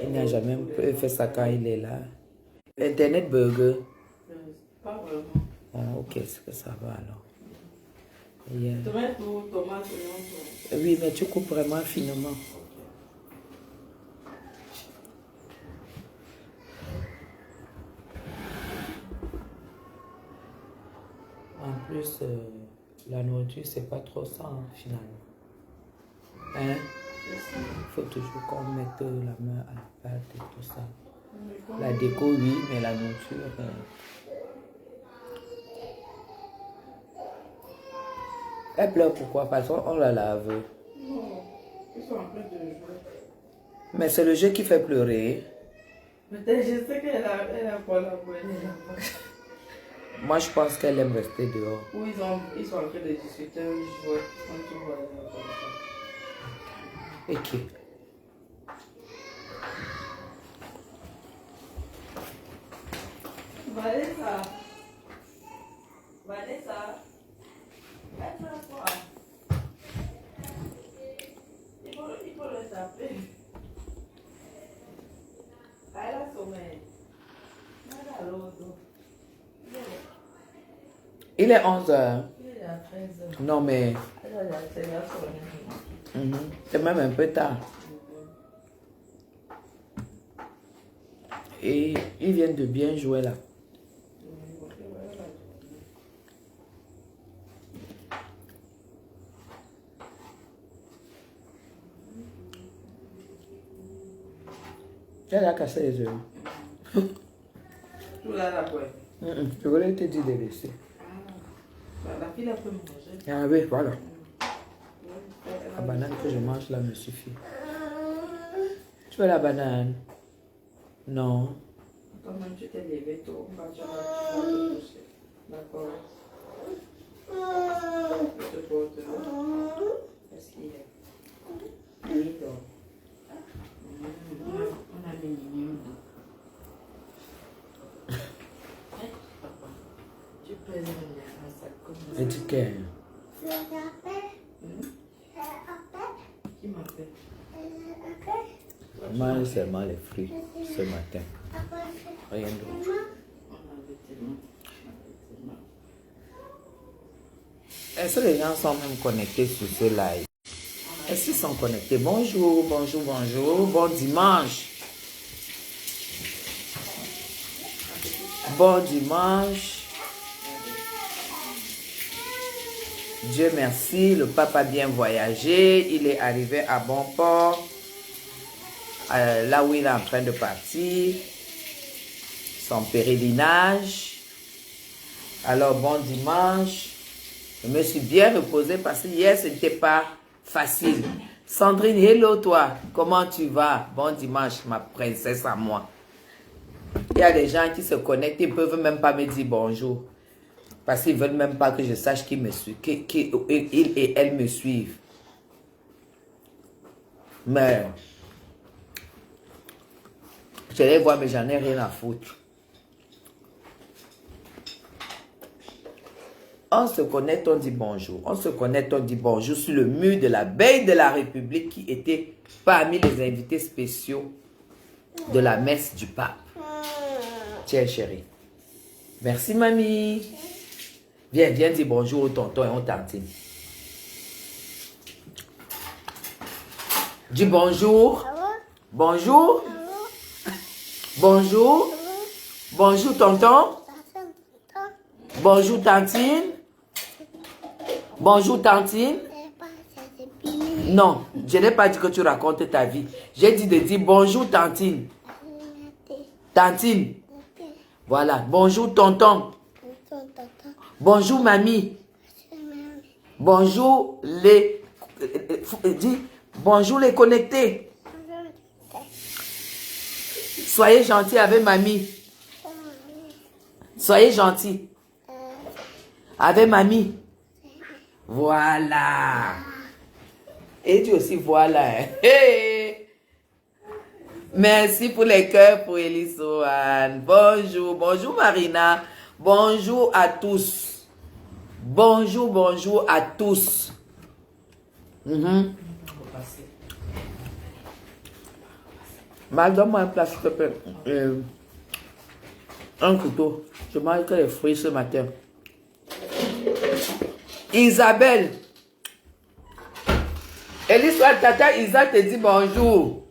Il n'a jamais fait ça quand il est là. Internet burger. Pas vraiment. Ah, ok, c'est que ça va alors. Yeah. Tomate ou tomate, non? Oui, mais tu coupes vraiment finement. En plus, la nourriture, c'est pas trop ça, hein, finalement. Hein? Il faut toujours qu'on mette la main à la pâte et tout ça. La déco, oui, mais la nourriture... Elle pleure pourquoi? Parce qu'on la lave. Non, ils sont en train de jouer. Mais c'est le jeu qui fait pleurer. Peut-être, je sais qu'elle a pas la bonne. Moi, je pense qu'elle aime rester dehors. Ou ils sont en train de discuter, jouer. Quand tu vois comme ça. Ok. Vanessa. Vanessa. Elle fait quoi? Il faut le taper. Elle a sommeil. Elle a l'autre. Il est 11 heures. Il est à 13 heures. Non, mais Elle a la télé à sonner. c'est même un peu tard. Et ils viennent de bien jouer là. Elle a cassé les yeux. Tout là, la poêle. Je voulais te dire de laisser. La fille a peut manger. Ah oui, voilà. La banane que je mange là me suffit. Tu veux la banane? Non. Toi-même, tu t'es levé tôt. Quand tu vas te coucher. D'accord. Je te porte là. Qu'est-ce qu'il y a? Il dort. On a mis une tu peux aller à ça comme ça. Et tu qu'es? Qui m'appelle? Mange seulement les fruits ce matin. Rien d'autre. Est-ce que les gens sont même connectés sur ce live? Est-ce qu'ils sont connectés? Bonjour, bonjour, bonjour. Bon dimanche. Bon dimanche. Dieu merci, le pape a bien voyagé. Il est arrivé à bon port. Là où il est en train de partir. Son pèlerinage. Alors, bon dimanche. Je me suis bien reposée parce que hier, ce n'était pas facile. Sandrine, hello toi. Comment tu vas? Bon dimanche, ma princesse à moi. Il y a des gens qui se connectent, ils ne peuvent même pas me dire bonjour. Parce qu'ils ne veulent même pas que je sache qu'ils me suivent, qu'ils et elles me suivent. Mais, je les vois, mais j'en ai rien à foutre. On se connecte, on dit bonjour. On se connecte, on dit bonjour sur le mur de la veille de la République qui était parmi les invités spéciaux de la messe du pape. Tiens, chérie. Merci, mamie. Viens, viens dire bonjour au tonton et aux tantines. Dis bonjour. Bonjour. Bonjour. Bonjour, tonton. Bonjour, tantine. Bonjour, tantine. Non, je n'ai pas dit que tu racontes ta vie. J'ai dit de dire bonjour, tantine. Tantine. Voilà. Bonjour, tonton. Bonjour, mamie. Bonjour, les... Dis, bonjour, les connectés. Soyez gentils avec mamie. Soyez gentils. Avec mamie. Voilà. Et tu aussi, voilà. Hey. Merci pour les cœurs pour Elisoane. Bonjour. Bonjour, Marina. Bonjour à tous. Bonjour, bonjour à tous. Mal, donne-moi un plat, s'il te plaît. Un couteau. Je mange que les fruits ce matin. Isabelle. Et l'histoire, tata Isa te dit bonjour.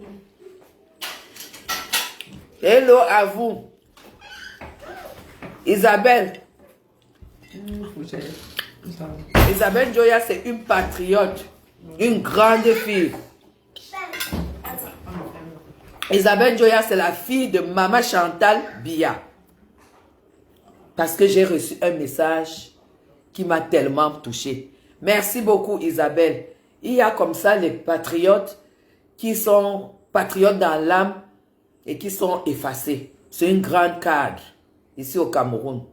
Hello à vous. Isabelle. Isabelle Joya, c'est une patriote. Une grande fille. Isabelle Joya, c'est la fille de Maman Chantal Biya. Parce que j'ai reçu un message qui m'a tellement touché. Merci beaucoup Isabelle. Il y a comme ça les patriotes qui sont patriotes dans l'âme et qui sont effacés. C'est une grande cadre ici au Cameroun.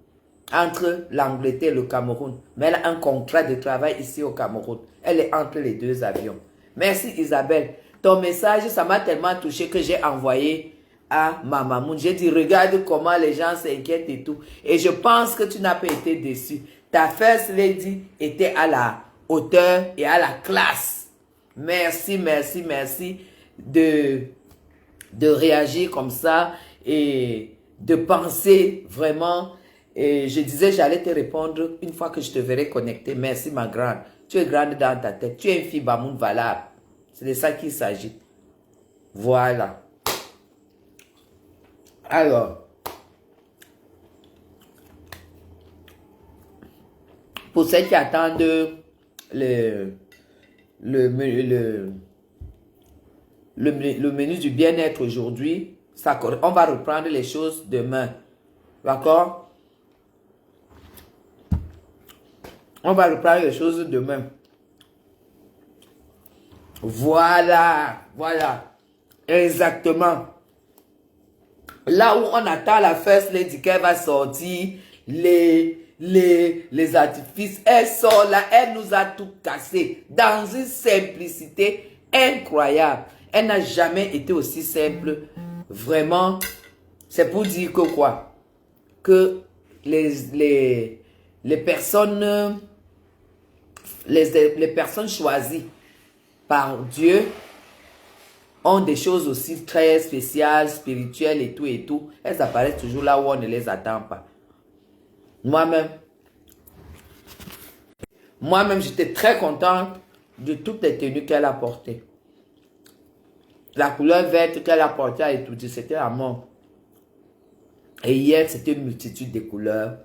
Entre l'Angleterre et le Cameroun. Mais elle a un contrat de travail ici au Cameroun. Elle est entre les deux avions. Merci Isabelle. Ton message, ça m'a tellement touché que j'ai envoyé à ma maman. J'ai dit, regarde comment les gens s'inquiètent et tout. Et je pense que tu n'as pas été déçu. Ta first lady était à la hauteur et à la classe. Merci, merci, merci de réagir comme ça et de penser vraiment. Et je disais, j'allais te répondre une fois que je te verrai connecter. Merci ma grande. Tu es grande dans ta tête. Tu es une fille Bamoun valable. C'est de ça qu'il s'agit. Voilà. Alors, pour ceux qui attendent le menu du bien-être aujourd'hui, on va reprendre les choses demain. D'accord? On va reprendre les choses demain. Voilà, voilà. Exactement. Là où on attend la first lady qu'elle va sortir, les artifices, elle sort là, elle nous a tout cassé dans une simplicité incroyable. Elle n'a jamais été aussi simple. Vraiment, c'est pour dire que quoi? Que les personnes choisies par Dieu ont des choses aussi très spéciales, spirituelles et tout. Elles apparaissent toujours là où on ne les attend pas. Moi-même, j'étais très contente de toutes les tenues qu'elle a portées. La couleur verte qu'elle a portée à étudier, c'était la mort. Et hier, c'était une multitude de couleurs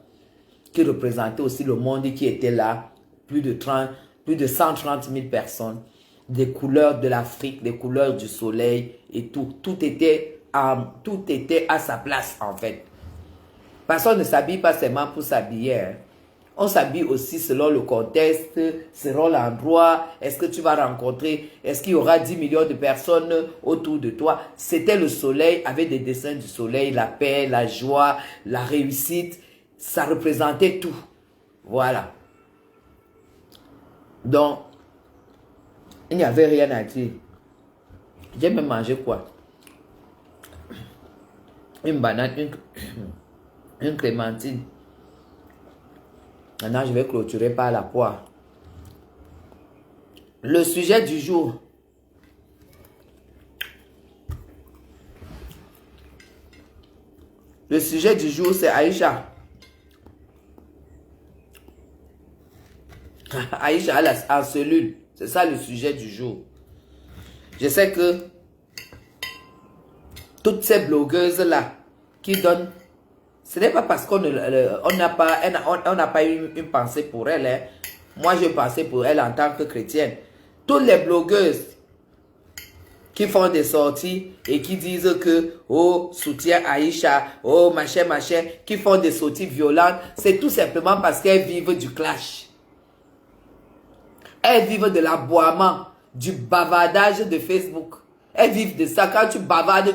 qui représentaient aussi le monde qui était là. Plus de 130 000 personnes. Des couleurs de l'Afrique, des couleurs du soleil et tout. Tout était à sa place en fait. Parce qu'on ne s'habille pas seulement pour s'habiller. Hein. On s'habille aussi selon le contexte, selon l'endroit. Est-ce que tu vas rencontrer, est-ce qu'il y aura 10 millions de personnes autour de toi? C'était le soleil avec des dessins du soleil, la paix, la joie, la réussite. Ça représentait tout. Voilà. Donc, il n'y avait rien à dire. J'ai même mangé quoi? Une banane, une clémentine. Maintenant, je vais clôturer par la poire. Le sujet du jour. Le sujet du jour, c'est Aïcha. Aïcha en cellule. C'est ça le sujet du jour. Je sais que toutes ces blogueuses-là qui donnent... Ce n'est pas parce qu'on n'a pas eu une pensée pour elle. Hein. Moi, j'ai pensé pour elle en tant que chrétienne. Toutes les blogueuses qui font des sorties et qui disent que, oh, soutien Aïcha, oh, machin, qui font des sorties violentes, c'est tout simplement parce qu'elles vivent du clash. Elles vivent de l'aboiement, du bavardage de Facebook. Elles vivent de ça. Quand tu bavardes.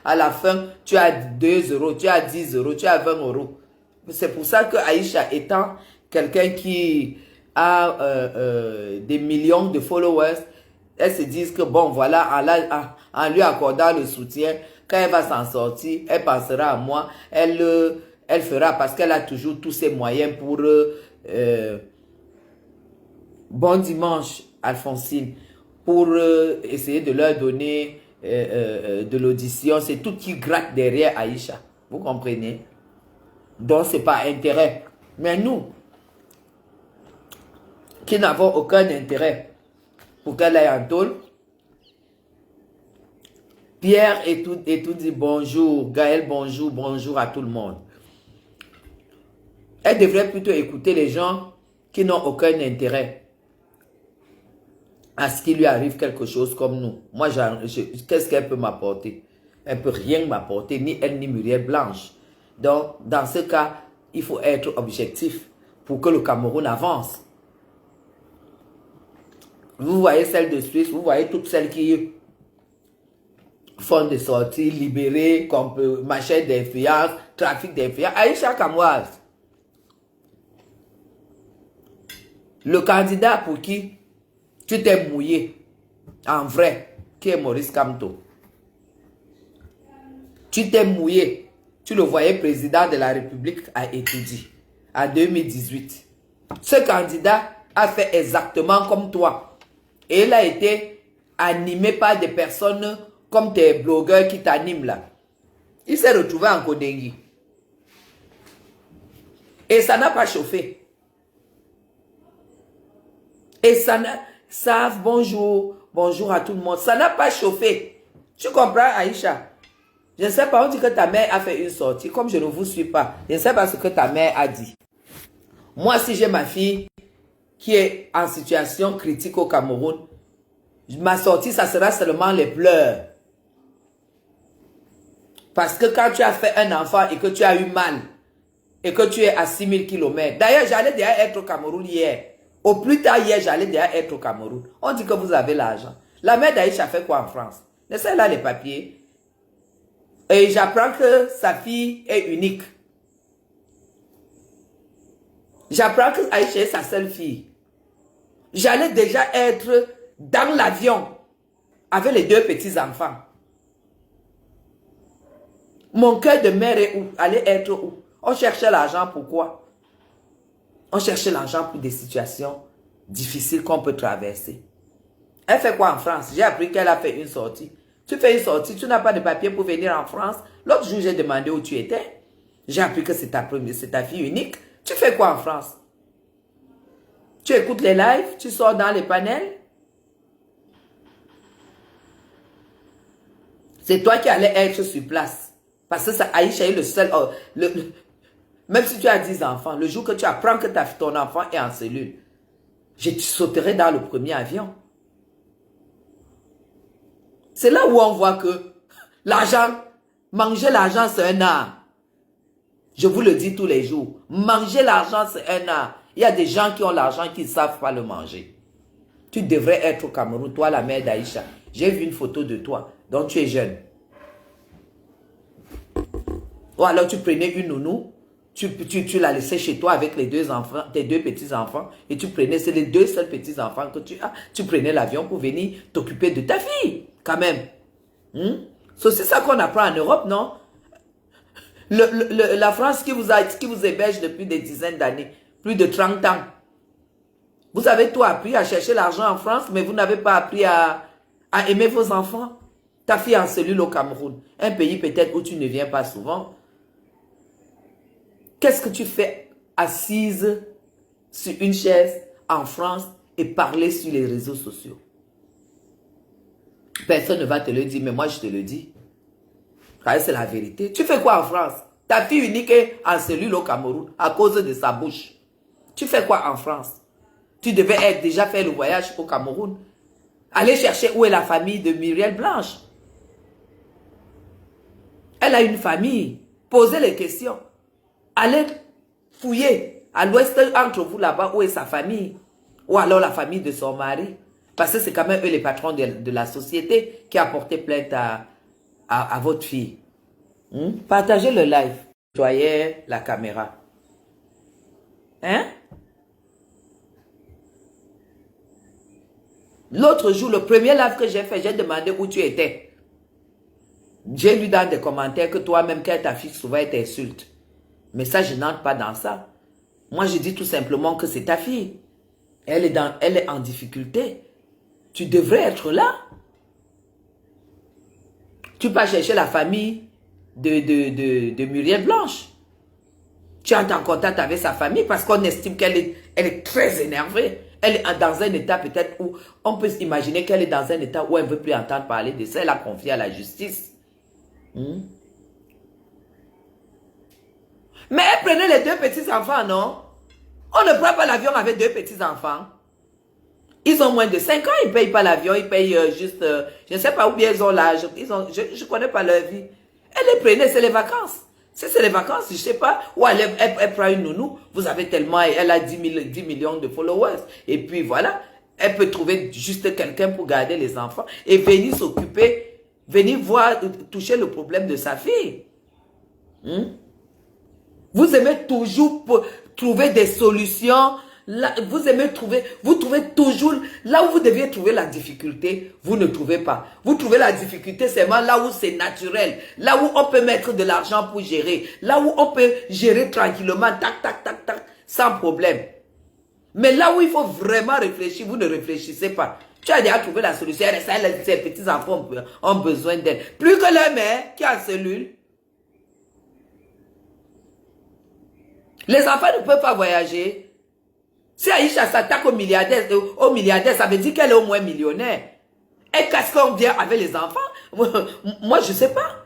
À la fin, tu as 2 euros, tu as 10 euros, tu as 20 euros. C'est pour ça que Aïcha étant quelqu'un qui a des millions de followers, elles se disent que bon, voilà, en lui accordant le soutien, quand elle va s'en sortir, elle pensera à moi. Elle fera parce qu'elle a toujours tous ses moyens pour... bon dimanche, Alphonsine. Pour essayer de leur donner de l'audition, c'est tout qui gratte derrière Aïcha. Vous comprenez? Donc, c'est pas intérêt. Mais nous, qui n'avons aucun intérêt pour qu'elle aille en tôle, Pierre et tout dit bonjour, Gaël bonjour, bonjour à tout le monde. Elle devrait plutôt écouter les gens qui n'ont aucun intérêt à ce qu'il lui arrive quelque chose comme nous. Moi, qu'est-ce qu'elle peut m'apporter? Elle ne peut rien m'apporter, ni elle ni Muriel Blanche. Donc, dans ce cas, il faut être objectif pour que le Cameroun avance. Vous voyez celles de Suisse, vous voyez toutes celles qui font des sorties libérées, comme machin d'influence, trafic d'influence. Aïcha Kamoise, le candidat pour qui tu t'es mouillé, en vrai, qui est Maurice Kamto. Tu t'es mouillé, tu le voyais président de la République à Étoudi, en 2018. Ce candidat a fait exactement comme toi. Et il a été animé par des personnes comme tes blogueurs qui t'animent là. Il s'est retrouvé en Kodengui. Et ça n'a pas chauffé. Et ça, bonjour, bonjour à tout le monde. Ça n'a pas chauffé. Tu comprends, Aïcha? Je ne sais pas, on dit que ta mère a fait une sortie. Comme je ne vous suis pas, je ne sais pas ce que ta mère a dit. Moi, si j'ai ma fille qui est en situation critique au Cameroun, ma sortie, ça sera seulement les pleurs. Parce que quand tu as fait un enfant et que tu as eu mal, et que tu es à 6000 km. D'ailleurs, j'allais déjà être au Cameroun hier. Au plus tard hier, j'allais déjà être au Cameroun. On dit que vous avez l'argent. La mère d'Aïcha fait quoi en France? Laissez là les papiers. Et j'apprends que sa fille est unique. J'apprends que Aïcha est sa seule fille. J'allais déjà être dans l'avion avec les 2 petits-enfants. Mon cœur de mère est où? Allait être où? On cherchait l'argent pourquoi? On cherchait l'argent pour des situations difficiles qu'on peut traverser. Elle fait quoi en France? J'ai appris qu'elle a fait une sortie. Tu fais une sortie, tu n'as pas de papier pour venir en France. L'autre jour, j'ai demandé où tu étais. J'ai appris que c'est ta fille unique. Tu fais quoi en France? Tu écoutes les lives, tu sors dans les panels. C'est toi qui allais être sur place. Parce que ça, Aïcha est le seul... même si tu as 10 enfants, le jour que tu apprends que ton enfant est en cellule, je te sauterai dans le premier avion. C'est là où on voit que l'argent, manger l'argent, c'est un art. Je vous le dis tous les jours. Manger l'argent, c'est un art. Il y a des gens qui ont l'argent qui ne savent pas le manger. Tu devrais être au Cameroun, toi, la mère d'Aïcha. J'ai vu une photo de toi, donc tu es jeune. Ou alors tu prenais une nounou, tu la laissais chez toi avec les 2 enfants, tes 2 petits-enfants, et tu prenais, c'est les 2 seuls petits-enfants que tu as, tu prenais l'avion pour venir t'occuper de ta fille, quand même. C'est ça qu'on apprend en Europe, non? La France qui vous héberge depuis des dizaines d'années, plus de 30 ans. Vous avez tout appris à chercher l'argent en France, mais vous n'avez pas appris à aimer vos enfants. Ta fille en cellule au Cameroun, un pays peut-être où tu ne viens pas souvent. Qu'est-ce que tu fais assise sur une chaise en France et parler sur les réseaux sociaux? Personne ne va te le dire, mais moi je te le dis. C'est la vérité. Tu fais quoi en France? Ta fille unique est en cellule au Cameroun à cause de sa bouche. Tu fais quoi en France? Tu devais déjà faire le voyage au Cameroun. Aller chercher où est la famille de Muriel Blanche. Elle a une famille. Posez les questions. Allez fouiller à l'ouest entre vous là-bas où est sa famille. Ou alors la famille de son mari. Parce que c'est quand même eux les patrons de la société qui a porté plainte à votre fille. Partagez le live. Soyez la caméra. Hein? L'autre jour, le premier live que j'ai fait, j'ai demandé où tu étais. J'ai lu dans des commentaires que toi-même, quand ta fille souvent elle t'insulte. Mais ça, je n'entre pas dans ça. Moi, je dis tout simplement que c'est ta fille. Elle est en difficulté. Tu devrais être là. Tu vas chercher la famille de Muriel Blanche. Tu entres en contact avec sa famille parce qu'on estime qu'elle est très énervée. Elle est dans un état peut-être où on peut imaginer qu'elle est dans un état où elle ne veut plus entendre parler de ça. Elle a confié à la justice. Mais elle prenait les 2 petits-enfants, non? On ne prend pas l'avion avec 2 petits-enfants. Ils ont moins de 5 ans, ils ne payent pas l'avion, ils payent juste... je ne sais pas où bien ils ont l'âge. Je ne connais pas leur vie. Elle les prenait, c'est les vacances. Si c'est les vacances, je ne sais pas. Ou elle prend une nounou, vous avez tellement... Elle a 10 millions de followers. Et puis voilà, elle peut trouver juste quelqu'un pour garder les enfants et venir s'occuper, venir voir, toucher le problème de sa fille. Vous aimez toujours trouver des solutions. Là, vous trouvez toujours, là où vous deviez trouver la difficulté, vous ne trouvez pas. Vous trouvez la difficulté seulement là où c'est naturel, là où on peut mettre de l'argent pour gérer, là où on peut gérer tranquillement, tac, tac, tac, tac, sans problème. Mais là où il faut vraiment réfléchir, vous ne réfléchissez pas. Tu as déjà trouvé la solution, ces petits-enfants ont besoin d'aide. Plus que leur mère qui a une cellule. Les enfants ne peuvent pas voyager. Si Aïcha s'attaque au milliardaire, ça veut dire qu'elle est au moins millionnaire. Et qu'est-ce qu'on vient avec les enfants? Moi, je ne sais pas.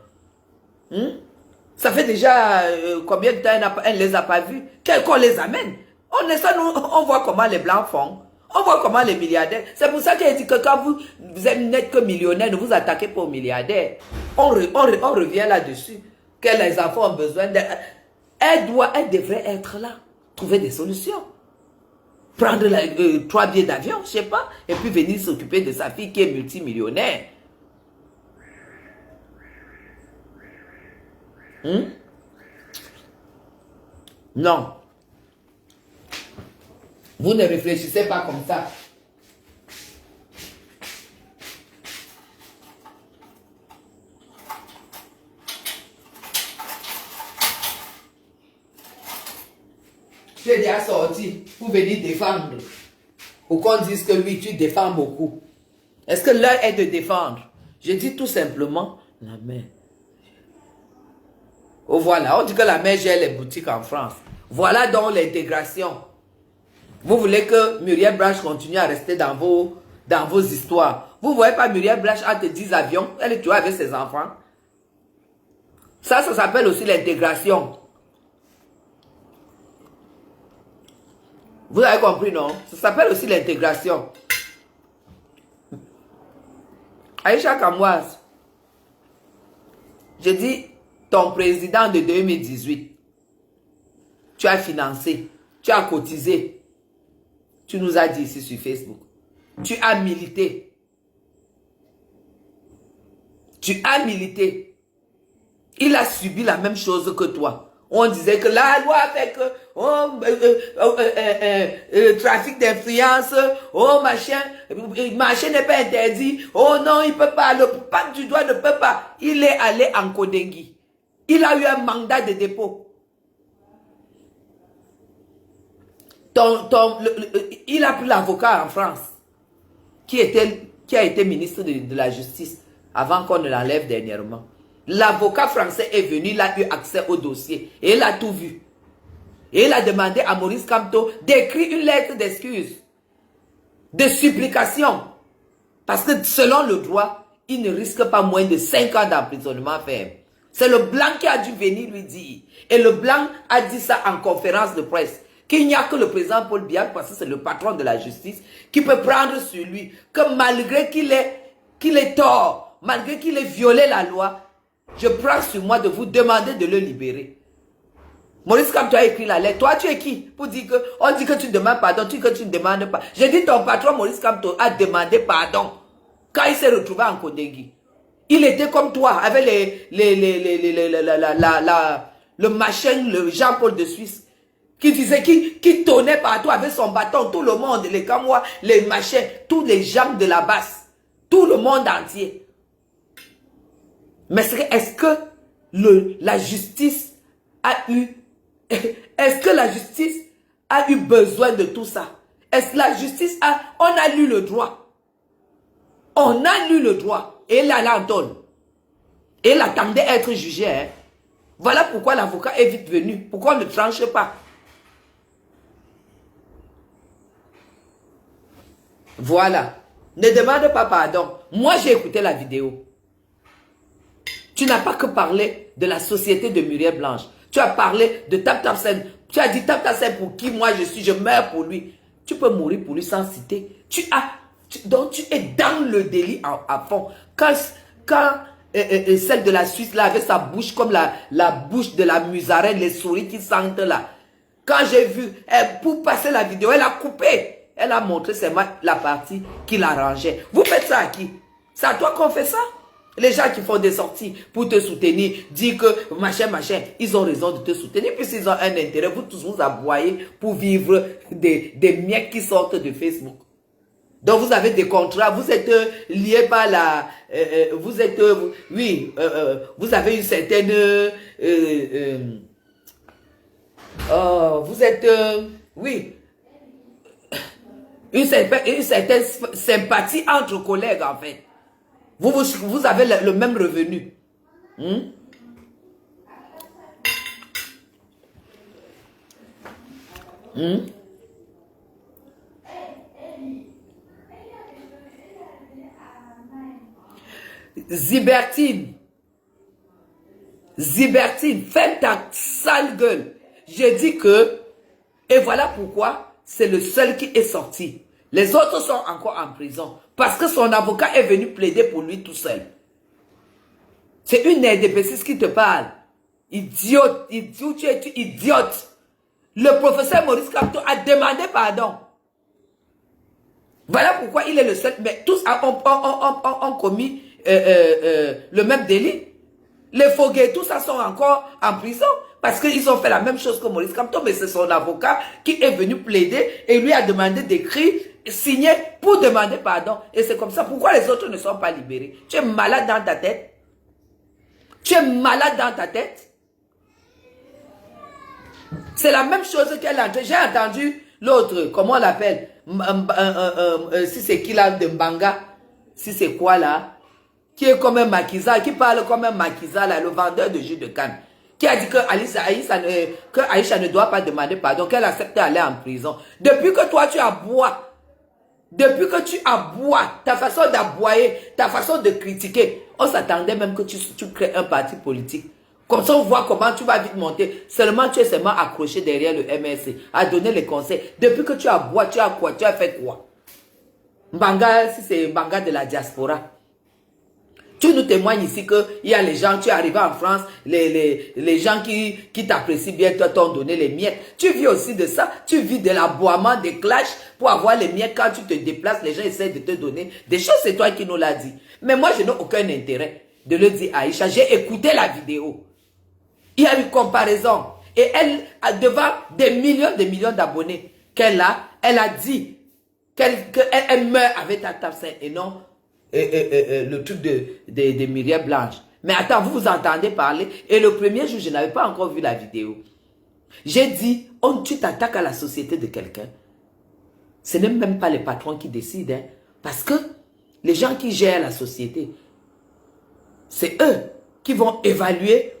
Ça fait déjà combien de temps elle ne les a pas vus? Qu'on les amène? On voit comment les Blancs font. On voit comment les milliardaires... C'est pour ça qu'elle dit que quand vous n'êtes que millionnaire, ne vous attaquez pas aux milliardaires. On revient là-dessus. Que les enfants ont besoin d'aide. Elle devrait être là. Trouver des solutions. Prendre 3 billets d'avion, je sais pas, et puis venir s'occuper de sa fille qui est multimillionnaire. Non. Vous ne réfléchissez pas comme ça. Tu es déjà sorti pour venir défendre. Ou qu'on dise que lui, tu défends beaucoup. Est-ce que l'heure est de défendre? Je dis tout simplement, la mère. Oh voilà, on dit que la mère gère les boutiques en France. Voilà donc l'intégration. Vous voulez que Muriel Blanche continue à rester dans vos histoires. Vous ne voyez pas Muriel Blanche entre 10 avions, elle est toujours avec ses enfants. Ça s'appelle aussi l'intégration. Vous avez compris, non? Ça s'appelle aussi l'intégration. Aïcha Kamoise, je dis, ton président de 2018, tu as financé, tu as cotisé, tu nous as dit ici sur Facebook, tu as milité. Tu as milité. Il a subi la même chose que toi. On disait que la loi avec trafic d'influence, machin n'est pas interdit, non, il ne peut pas, le pape du doigt ne peut pas. Il est allé en Kodengui. Il a eu un mandat de dépôt. Il a pris l'avocat en France, qui a été ministre de la Justice, avant qu'on ne l'enlève dernièrement. L'avocat français est venu, il a eu accès au dossier et il a tout vu. Et il a demandé à Maurice Kamto d'écrire une lettre d'excuse, de supplication. Parce que selon le droit, il ne risque pas moins de 5 ans d'emprisonnement ferme. C'est le blanc qui a dû venir lui dire. Et le blanc a dit ça en conférence de presse. Qu'il n'y a que le président Paul Biya, parce que c'est le patron de la justice, qui peut prendre sur lui que malgré qu'il est tort, malgré qu'il ait violé la loi, je prends sur moi de vous demander de le libérer. Maurice, comme tu as écrit la lettre, toi tu es qui? Pour dire que, on dit que tu demandes pardon, que tu ne demandes pas. J'ai dit ton patron Maurice Kamto a demandé pardon quand il s'est retrouvé en Kodengui. Il était comme toi, avec le machin, le Jean-Paul de Suisse, qui disait, qui tournait partout avec son bâton, tout le monde, les Kamois, les machins, tous les gens de la basse, tout le monde entier. Mais est-ce que la justice a eu... Est-ce que la justice a eu besoin de tout ça? Est-ce que la justice a... On a lu le droit. On a lu le droit. Et là, on donne. Et il attendait être jugé. Hein. Voilà pourquoi l'avocat est vite venu. Pourquoi on ne tranche pas? Voilà. Ne demande pas pardon. Moi, j'ai écouté la vidéo. Tu n'as pas que parlé de la société de Muriel Blanche. Tu as parlé de Tap Tap Sen. Tu as dit Tap Tap Sen pour qui moi je suis. Je meurs pour lui. Tu peux mourir pour lui sans citer. Donc tu es dans le délit à fond. Quand celle de la Suisse là avait sa bouche comme la bouche de la musarène, les souris qui sentent là. Quand j'ai vu, pour passer la vidéo, elle a coupé. Elle a montré seulement la partie qui l'arrangeait. Vous faites ça à qui? C'est à toi qu'on fait ça? Les gens qui font des sorties pour te soutenir, disent que machin, ils ont raison de te soutenir puisqu'ils ont un intérêt. Vous tous vous aboyez pour vivre des miettes qui sortent de Facebook. Donc vous avez des contrats, vous êtes liés par la... vous êtes... oui, vous avez une certaine... vous êtes... oui. Une certaine sympathie entre collègues, en fait. Vous avez le même revenu. Zibertine, ferme ta sale gueule. J'ai dit que, et voilà pourquoi c'est le seul qui est sorti. Les autres sont encore en prison. Parce que son avocat est venu plaider pour lui tout seul. C'est une RDPCiste qui te parle. Idiote, tu es idiote. Le professeur Maurice Kamto a demandé pardon. Voilà pourquoi il est le seul. Mais tous ont commis le même délit. Les Foguet, tout ça sont encore en prison. Parce qu'ils ont fait la même chose que Maurice Kamto. Mais c'est son avocat qui est venu plaider et lui a demandé d'écrire, signer pour demander pardon. Et c'est comme ça. Pourquoi les autres ne sont pas libérés? Tu es malade dans ta tête? Tu es malade dans ta tête? C'est la même chose qu'elle a. J'ai entendu l'autre, comment on l'appelle? Si c'est qui là, de Mbanga? Si c'est quoi là? Qui est comme un maquisa, qui parle comme un maquisa là, le vendeur de jus de canne. Qui a dit que Aïcha ne doit pas demander pardon, qu'elle accepte d'aller en prison. Depuis que toi tu aboies, ta façon d'aboyer, ta façon de critiquer, on s'attendait même que tu crées un parti politique. Comme ça on voit comment tu vas vite monter. Seulement tu es seulement accroché derrière le MRC, à donner les conseils. Depuis que tu aboies, tu as quoi? Tu as fait quoi? Mbanga, si c'est Mbanga de la diaspora. Tu nous témoignes ici qu'il y a les gens, tu es arrivé en France, les gens qui t'apprécient bien, toi t'ont donné les miettes. Tu vis aussi de ça, tu vis de l'aboiement, des clashs pour avoir les miettes. Quand tu te déplaces, les gens essaient de te donner des choses, c'est toi qui nous l'as dit. Mais moi, je n'ai aucun intérêt de le dire à Aïcha. J'ai écouté la vidéo. Il y a une comparaison. Et elle, devant des millions d'abonnés qu'elle a, elle a dit qu'elle meurt avec ta tape et non le truc de Muriel Blanche. Mais attends, vous entendez parler. Et le premier jour, je n'avais pas encore vu la vidéo. J'ai dit, tu t'attaques à la société de quelqu'un. Ce n'est même pas les patrons qui décident. Hein, parce que les gens qui gèrent la société, c'est eux qui vont évaluer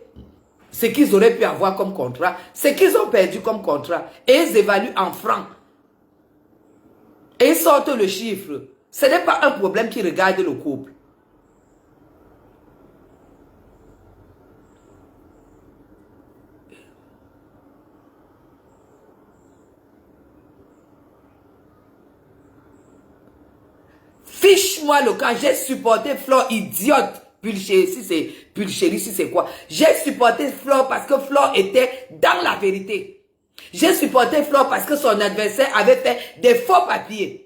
ce qu'ils auraient pu avoir comme contrat, ce qu'ils ont perdu comme contrat. Et ils évaluent en francs. Et ils sortent le chiffre. Ce n'est pas un problème qui regarde le couple. Fiche-moi le camp. J'ai supporté Flore, idiote. Si c'est Pulchérie, si c'est quoi. J'ai supporté Flore parce que Flore était dans la vérité. J'ai supporté Flore parce que son adversaire avait fait des faux papiers.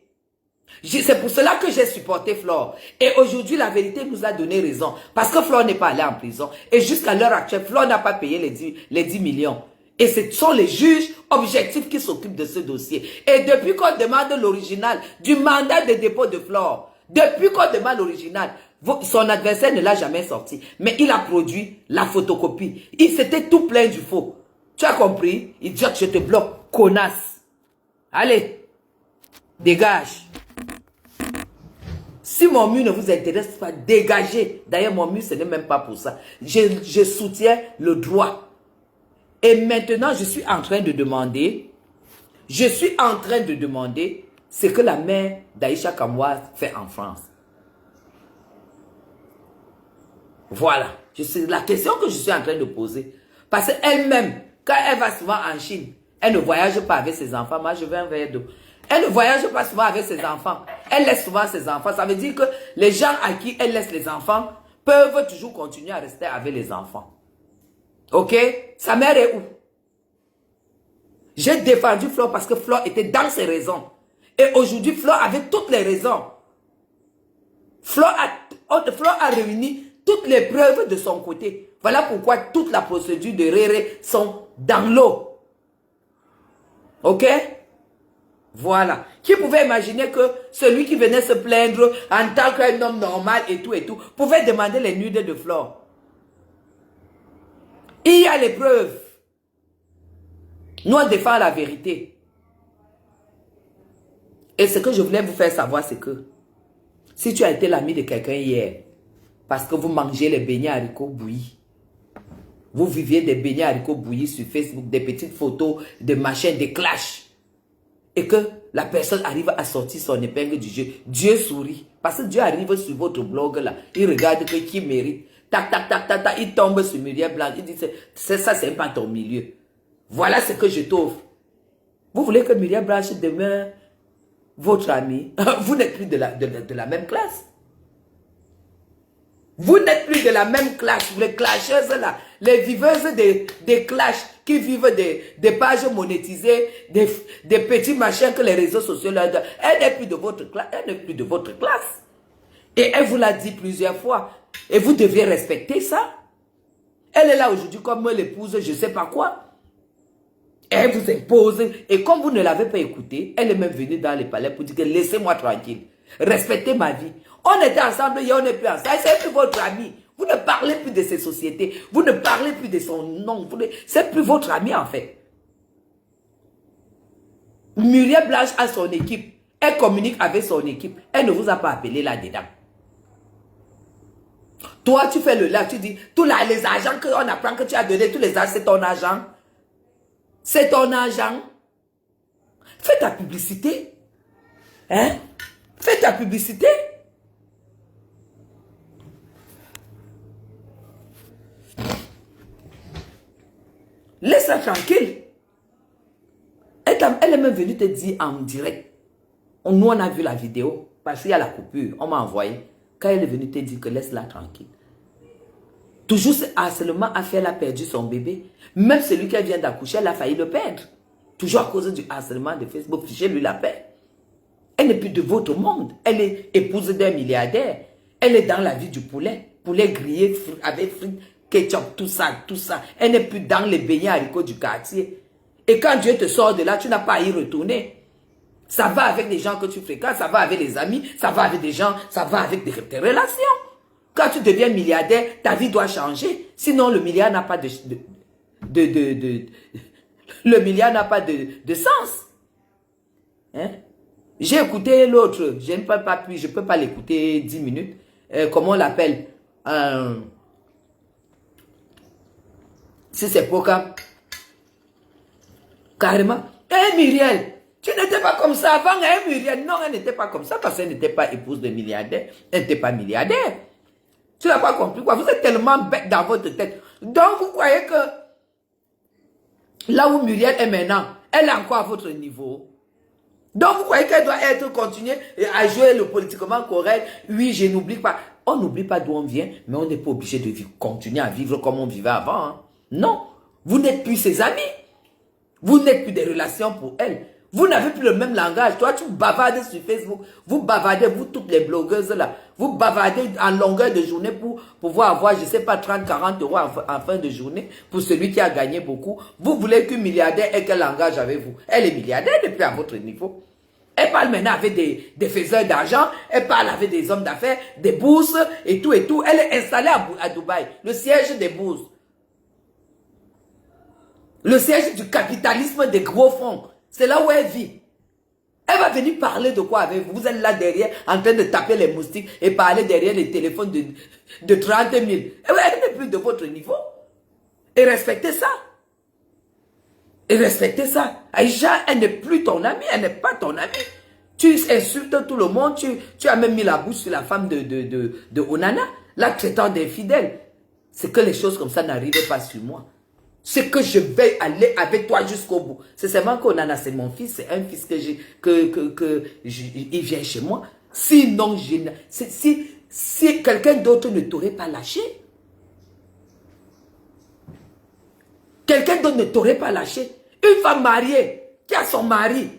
C'est pour cela que j'ai supporté Flore. Et aujourd'hui, la vérité nous a donné raison. Parce que Flore n'est pas allée en prison. Et jusqu'à l'heure actuelle, Flore n'a pas payé les 10 millions. Et ce sont les juges objectifs qui s'occupent de ce dossier. Et depuis qu'on demande l'original du mandat de dépôt de Flore, depuis qu'on demande l'original, son adversaire ne l'a jamais sorti. Mais il a produit la photocopie. Il s'était tout plein du faux. Tu as compris? Idiote, je te bloque. Connasse. Allez. Dégage. Si mon mur ne vous intéresse pas, dégagez. D'ailleurs, mon mur, ce n'est même pas pour ça. Je soutiens le droit. Et maintenant, je suis en train de demander ce que la mère d'Aïcha Kamwa fait en France. Voilà. C'est la question que je suis en train de poser. Parce qu'elle-même, quand elle va souvent en Chine, elle ne voyage pas avec ses enfants. Moi, je veux un verre d'eau. Elle ne voyage pas souvent avec ses enfants. Elle laisse souvent ses enfants. Ça veut dire que les gens à qui elle laisse les enfants peuvent toujours continuer à rester avec les enfants. Ok? Sa mère est où? J'ai défendu Flore parce que Flore était dans ses raisons. Et aujourd'hui, Flore avait toutes les raisons. Flore a réuni toutes les preuves de son côté. Voilà pourquoi toute la procédure de Réré sont dans l'eau. Ok? Voilà. Qui pouvait imaginer que celui qui venait se plaindre en tant qu'un homme normal et tout, pouvait demander les nudes de Flore? Il y a les preuves. Nous, on défend la vérité. Et ce que je voulais vous faire savoir, c'est que si tu as été l'ami de quelqu'un hier, parce que vous mangez les beignets haricots bouillis, vous viviez des beignets haricots bouillis sur Facebook, des petites photos, des machins, des clashs, et que la personne arrive à sortir son épingle du jeu, Dieu sourit. Parce que Dieu arrive sur votre blog là, il regarde que qui mérite. Tac, tac, tac, tac, tac, il tombe sur Muriel Blanche, il dit, ça c'est pas ton milieu. Voilà ce que je t'offre. Vous voulez que Muriel Blanche demeure votre ami? Vous n'êtes plus de la même classe. Vous n'êtes plus de la même classe. Les clasheuses là, les viveuses des clashs qui vivent des pages monétisées, des petits machins que les réseaux sociaux leur donnent. Elle n'est plus de votre classe. Elle n'est plus de votre classe. Et elle vous l'a dit plusieurs fois. Et vous devez respecter ça. Elle est là aujourd'hui comme l'épouse, je ne sais pas quoi. Elle vous impose. Et comme vous ne l'avez pas écouté, elle est même venue dans les palais pour dire que laissez-moi tranquille. Respectez ma vie. On était ensemble et on n'est plus ensemble. C'est plus votre ami. Vous ne parlez plus de ces sociétés. Vous ne parlez plus de son nom. C'est plus votre ami en fait. Muriel Blanche a son équipe. Elle communique avec son équipe. Elle ne vous a pas appelé là-dedans. Toi, tu fais le live, tu dis, tous les argents qu'on apprend que tu as donné, tous les argent, c'est ton argent. C'est ton argent. Fais ta publicité. Hein? Fais ta publicité. Laisse-la tranquille. Elle est même venue te dire en direct. Nous, on a vu la vidéo. Parce qu'il y a la coupure. On m'a envoyé. Quand elle est venue te dire que laisse-la tranquille. Toujours ce harcèlement a fait, elle a perdu son bébé. Même celui qui vient d'accoucher, elle a failli le perdre. Toujours à cause du harcèlement de Facebook. Fichez-lui la paix. Elle n'est plus de votre monde. Elle est épouse d'un milliardaire. Elle est dans la vie du poulet. Poulet grillé avec frites, ketchup, tout ça, tout ça. Elle n'est plus dans les beignets haricots du quartier. Et quand Dieu te sort de là, tu n'as pas à y retourner. Ça va avec les gens que tu fréquentes, ça va avec les amis, ça va avec des gens, ça va avec tes relations. Quand tu deviens milliardaire, ta vie doit changer. Sinon, le milliard n'a pas de sens. Hein? J'ai écouté l'autre, je ne peux pas plus, je peux pas l'écouter 10 minutes. Comment on l'appelle? Si c'est Poca. Carrément. Hé Muriel, tu n'étais pas comme ça avant, hein Muriel? Non, elle n'était pas comme ça parce qu'elle n'était pas épouse de milliardaire. Elle n'était pas milliardaire. Tu n'as pas compris quoi? Vous êtes tellement bête dans votre tête. Donc vous croyez que là où Muriel est maintenant, elle est encore à votre niveau? Donc vous croyez qu'elle doit être continuée à jouer le politiquement correct? Oui, je n'oublie pas. On n'oublie pas d'où on vient, mais on n'est pas obligé de vivre, continuer à vivre comme on vivait avant. Hein. Non, vous n'êtes plus ses amis. Vous n'êtes plus des relations pour elle. Vous n'avez plus le même langage. Toi, tu bavardes sur Facebook. Vous bavardez, vous toutes les blogueuses là. Vous bavardez en longueur de journée pour pouvoir avoir, je ne sais pas, 30, 40 euros en fin de journée pour celui qui a gagné beaucoup. Vous voulez qu'une milliardaire ait quel langage avec vous? Elle est milliardaire depuis à votre niveau. Elle parle maintenant avec des faiseurs d'argent. Elle parle avec des hommes d'affaires, des bourses et tout et tout. Elle est installée à Dubaï, le siège des bourses. Le siège du capitalisme des gros fonds. C'est là où elle vit. Elle va venir parler de quoi avec vous? Vous êtes là derrière en train de taper les moustiques et parler derrière les téléphones de 30 000. Elle n'est plus de votre niveau. Et respectez ça. Et respectez ça. Aïcha, elle n'est plus ton amie, elle n'est pas ton amie. Tu insultes tout le monde, tu as même mis la bouche sur la femme de Onana, la traitant d'infidèle. C'est que les choses comme ça n'arrivent pas sur moi. C'est que je vais aller avec toi jusqu'au bout. C'est seulement qu'Onana, c'est mon fils, c'est un fils il vient chez moi. Sinon, si quelqu'un d'autre ne t'aurait pas lâché, quelqu'un d'autre ne t'aurait pas lâché. Une femme mariée qui a son mari,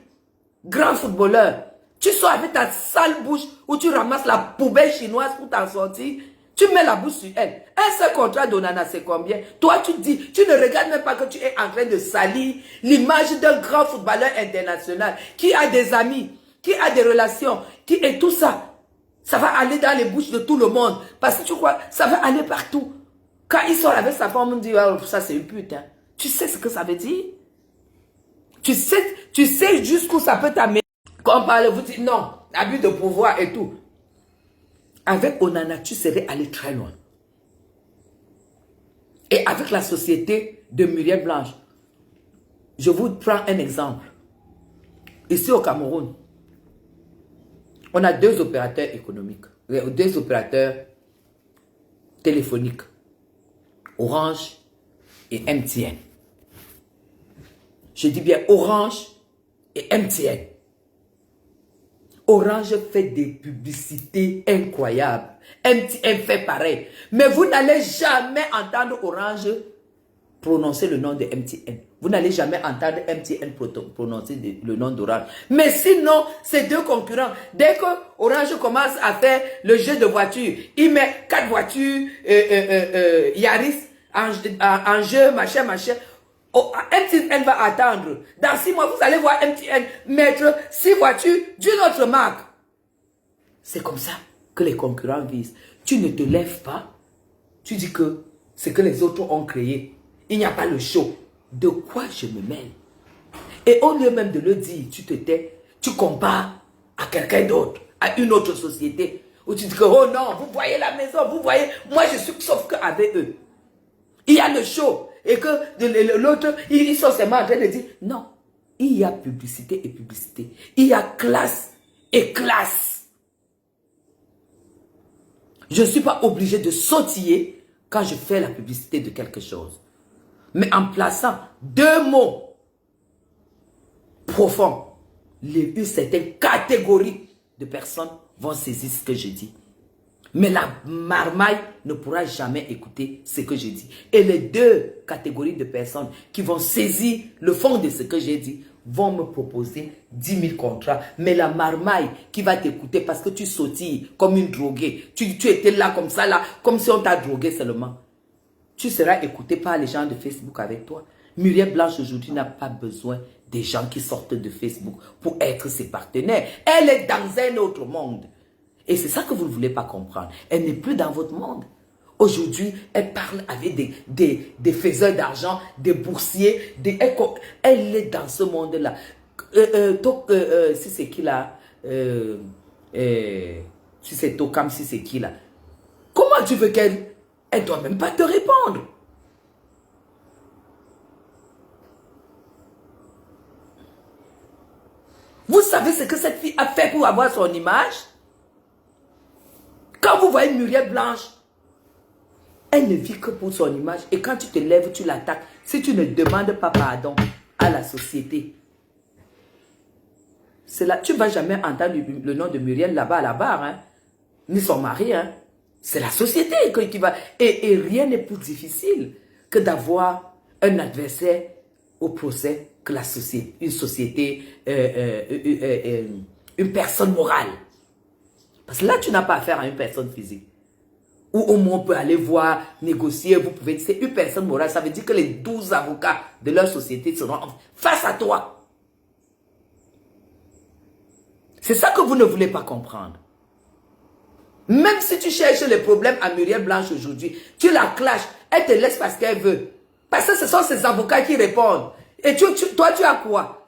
grand footballeur, tu sors avec ta sale bouche où tu ramasses la poubelle chinoise pour t'en sortir, tu mets la bouche sur elle. Un seul contrat d'Onana, c'est combien? Toi, tu dis, tu ne regardes même pas que tu es en train de salir l'image d'un grand footballeur international qui a des amis, qui a des relations, et tout ça. Ça va aller dans les bouches de tout le monde. Parce que tu crois, ça va aller partout. Quand il sort avec sa femme, on dit, oh, ça c'est une pute. Hein. Tu sais ce que ça veut dire? Tu sais jusqu'où ça peut t'amener. Quand on parle, vous dites non, abus de pouvoir et tout. Avec Onana, tu serais allé très loin. Et avec la société de Muriel Blanche, je vous prends un exemple. Ici au Cameroun, on a 2 opérateurs économiques, 2 opérateurs téléphoniques, Orange et MTN. Je dis bien Orange et MTN. Orange fait des publicités incroyables. MTN fait pareil. Mais vous n'allez jamais entendre Orange prononcer le nom de MTN. Vous n'allez jamais entendre MTN prononcer le nom d'Orange. Mais sinon, ces 2 concurrents, dès que Orange commence à faire le jeu de voitures, il met 4 voitures Yaris en jeu, machin. Oh, MTN va attendre. Dans 6 mois, vous allez voir MTN mettre 6 voitures d'une autre marque. C'est comme ça que les concurrents visent. Tu ne te lèves pas. Tu dis que c'est que les autres ont créé. Il n'y a pas le show. De quoi je me mêle? Et au lieu même de le dire, tu te tais. Tu compares à quelqu'un d'autre, à une autre société. Où tu dis que, oh non, vous voyez la maison, vous voyez. Moi, je suis sauf qu'avec eux. Il y a le show. Et que l'autre, ils sont seulement en train de dire, non, il y a publicité et publicité. Il y a classe et classe. Je ne suis pas obligé de sautiller quand je fais la publicité de quelque chose. Mais en plaçant 2 mots profonds, une certaine catégorie de personnes vont saisir ce que je dis. Mais la marmaille ne pourra jamais écouter ce que j'ai dit. Et les 2 catégories de personnes qui vont saisir le fond de ce que j'ai dit vont me proposer 10 000 contrats. Mais la marmaille qui va t'écouter parce que tu sautilles comme une droguée, tu étais là comme ça, là, comme si on t'a drogué seulement. Tu seras écouté par les gens de Facebook avec toi. Muriel Blanche aujourd'hui n'a pas besoin des gens qui sortent de Facebook pour être ses partenaires. Elle est dans un autre monde. Et c'est ça que vous ne voulez pas comprendre. Elle n'est plus dans votre monde. Aujourd'hui, elle parle avec des faiseurs d'argent, des boursiers. Elle est dans ce monde-là. Si c'est qui là? Si c'est Tokam, si c'est qui là? Comment tu veux qu'elle... Elle ne doit même pas te répondre. Vous savez ce que cette fille a fait pour avoir son image? Quand vous voyez Muriel Blanche, elle ne vit que pour son image. Et quand tu te lèves, tu l'attaques. Si tu ne demandes pas pardon à la société, là, tu ne vas jamais entendre le nom de Muriel là-bas à la barre. Hein? Ni son mari. Hein? C'est la société qui va... Et rien n'est plus difficile que d'avoir un adversaire au procès que la société, une société, une personne morale. Parce que là, tu n'as pas affaire à une personne physique. Ou au moins, on peut aller voir, négocier, vous pouvez... C'est une personne morale, ça veut dire que les 12 avocats de leur société seront face à toi. C'est ça que vous ne voulez pas comprendre. Même si tu cherches les problèmes à Muriel Blanche aujourd'hui, tu la clashes, elle te laisse parce qu'elle veut. Parce que ce sont ces avocats qui répondent. Et toi, tu as quoi?